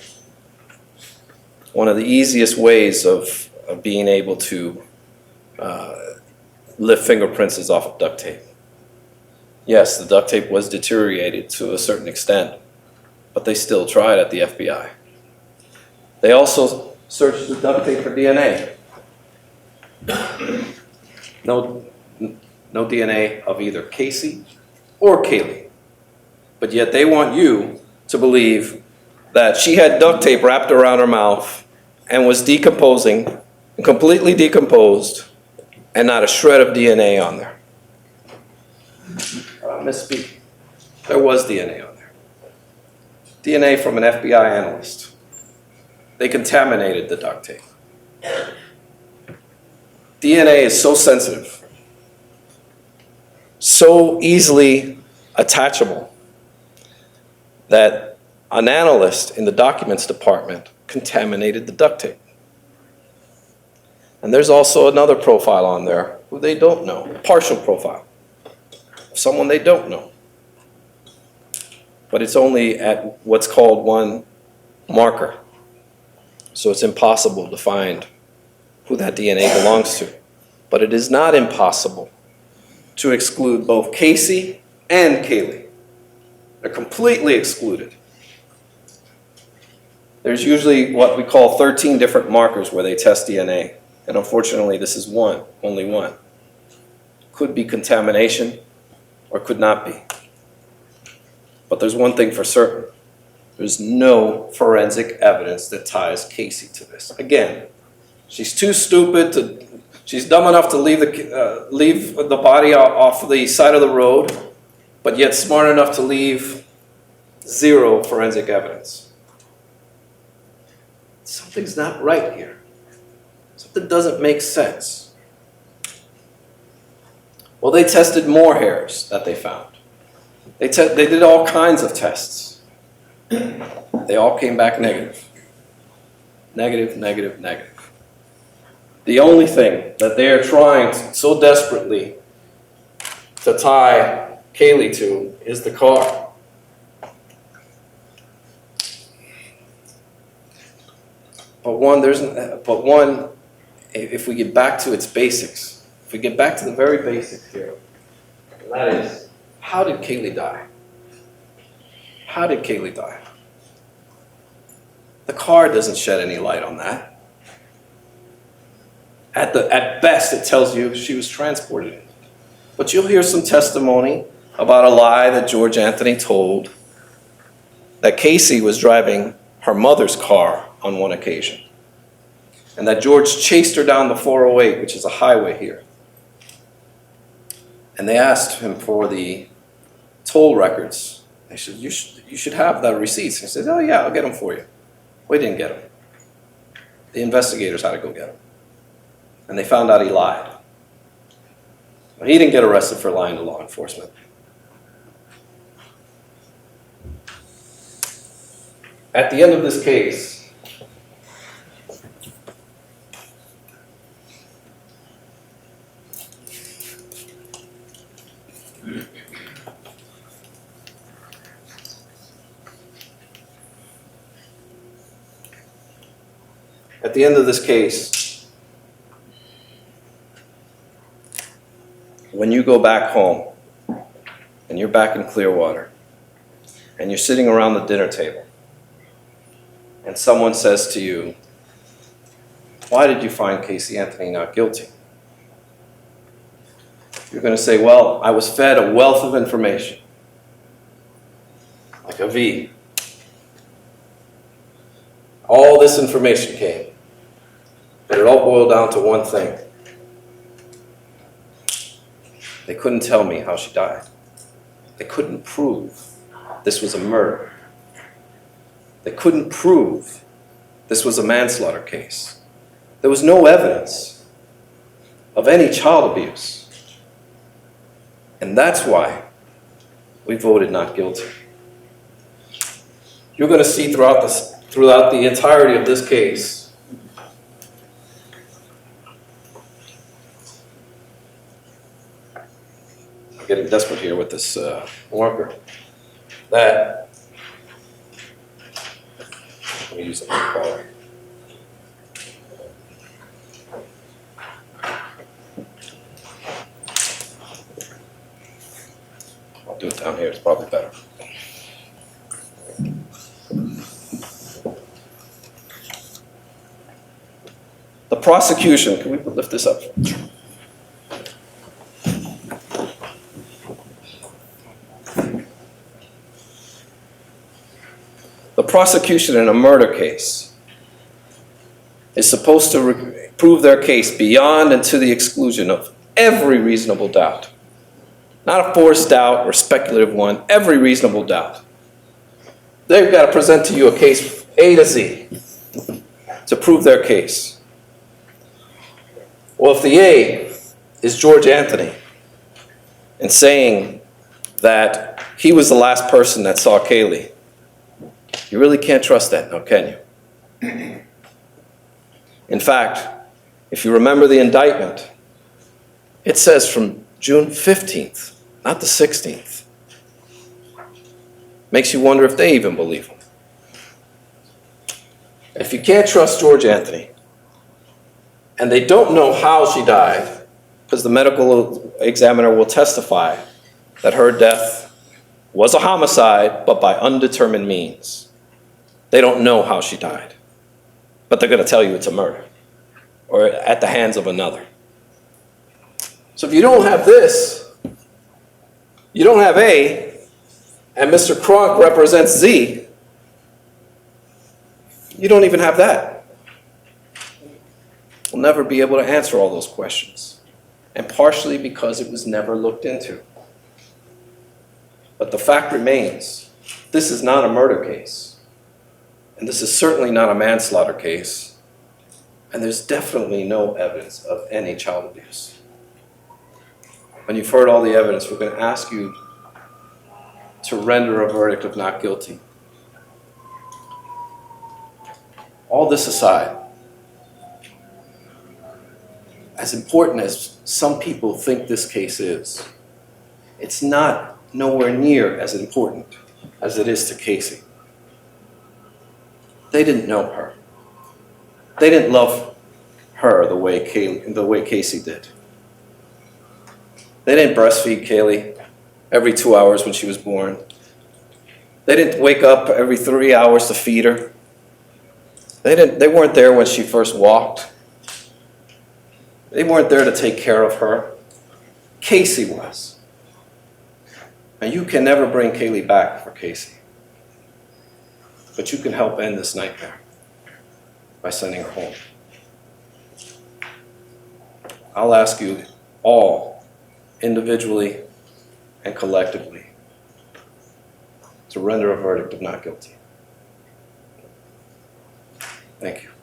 One of the easiest ways of being able to lift fingerprints is off of duct tape. Yes, the duct tape was deteriorated to a certain extent, but they still tried at the FBI. They also searched the duct tape for DNA. No DNA of either Casey or Kaylee. But yet they want you to believe that she had duct tape wrapped around her mouth and was decomposing, completely decomposed, and not a shred of DNA on there. Misspeak. There was DNA on there. DNA from an FBI analyst. They contaminated the duct tape. DNA is so sensitive, so easily attachable, that an analyst in the documents department contaminated the duct tape. And there's also another profile on there who they don't know, a partial profile, someone they don't know. But it's only at what's called one marker. So it's impossible to find who that DNA belongs to. But it is not impossible to exclude both Casey and Kaylee. They're completely excluded. There's usually what we call 13 different markers where they test DNA. And unfortunately, this is one, only one. Could be contamination or could not be. But there's one thing for certain. There's no forensic evidence that ties Casey to this. Again, she's too stupid to, she's dumb enough to leave the body off the side of the road, but yet smart enough to leave zero forensic evidence. Something's not right here. Something doesn't make sense. Well, they tested more hairs that they found. They did all kinds of tests. They all came back negative. Negative, negative, negative. The only thing that they are trying so desperately to tie Kaylee to is the car. But one, if we get back to its basics, if we get back to the very basics here, and that is, how did Kaylee die? How did Kaylee die? The car doesn't shed any light on that. At best, it tells you she was transported. But you'll hear some testimony about a lie that George Anthony told, that Casey was driving her mother's car on one occasion, and that George chased her down the 408, which is a highway here. And they asked him for the toll records. They said, you should have the receipts. He said, oh yeah, I'll get them for you. We didn't get them. The investigators had to go get them. And they found out he lied. He didn't get arrested for lying to law enforcement. At the end of this case, when you go back home and you're back in Clearwater and you're sitting around the dinner table and someone says to you, why did you find Casey Anthony not guilty? You're going to say, well, I was fed a wealth of information, like a V. All this information came, but it all boiled down to one thing. They couldn't tell me how she died. They couldn't prove this was a murder. They couldn't prove this was a manslaughter case. There was no evidence of any child abuse. And that's why we voted not guilty. You're going to see throughout the entirety of this case I'm getting desperate here with this marker. Let me use a color. I'll do it down here, it's probably better. The prosecution, can we lift this up? The prosecution in a murder case is supposed to prove their case beyond and to the exclusion of every reasonable doubt. Not a forced doubt or speculative one, every reasonable doubt. They've got to present to you a case A to Z to prove their case. Well, if the A is George Anthony and saying that he was the last person that saw Kaylee, you really can't trust that now, can you? In fact, if you remember the indictment, it says from June 15th, not the 16th. Makes you wonder if they even believe him. If you can't trust George Anthony, and they don't know how she died, because the medical examiner will testify that her death was a homicide, but by undetermined means. They don't know how she died, but they're going to tell you it's a murder or at the hands of another. So if you don't have this, you don't have A, and Mr. Kronk represents Z, you don't even have that. We'll never be able to answer all those questions, and partially because it was never looked into. But the fact remains, this is not a murder case. And this is certainly not a manslaughter case. And there's definitely no evidence of any child abuse. When you've heard all the evidence, we're going to ask you to render a verdict of not guilty. All this aside, as important as some people think this case is, it's not nowhere near as important as it is to Casey. They didn't know her. They didn't love her the way Casey did. They didn't breastfeed Kaylee every 2 hours when she was born. They didn't wake up every 3 hours to feed her. They weren't there when she first walked. They weren't there to take care of her. Casey was. And you can never bring Kaylee back for Casey. But you can help end this nightmare by sending her home. I'll ask you all individually and collectively, to render a verdict of not guilty. Thank you.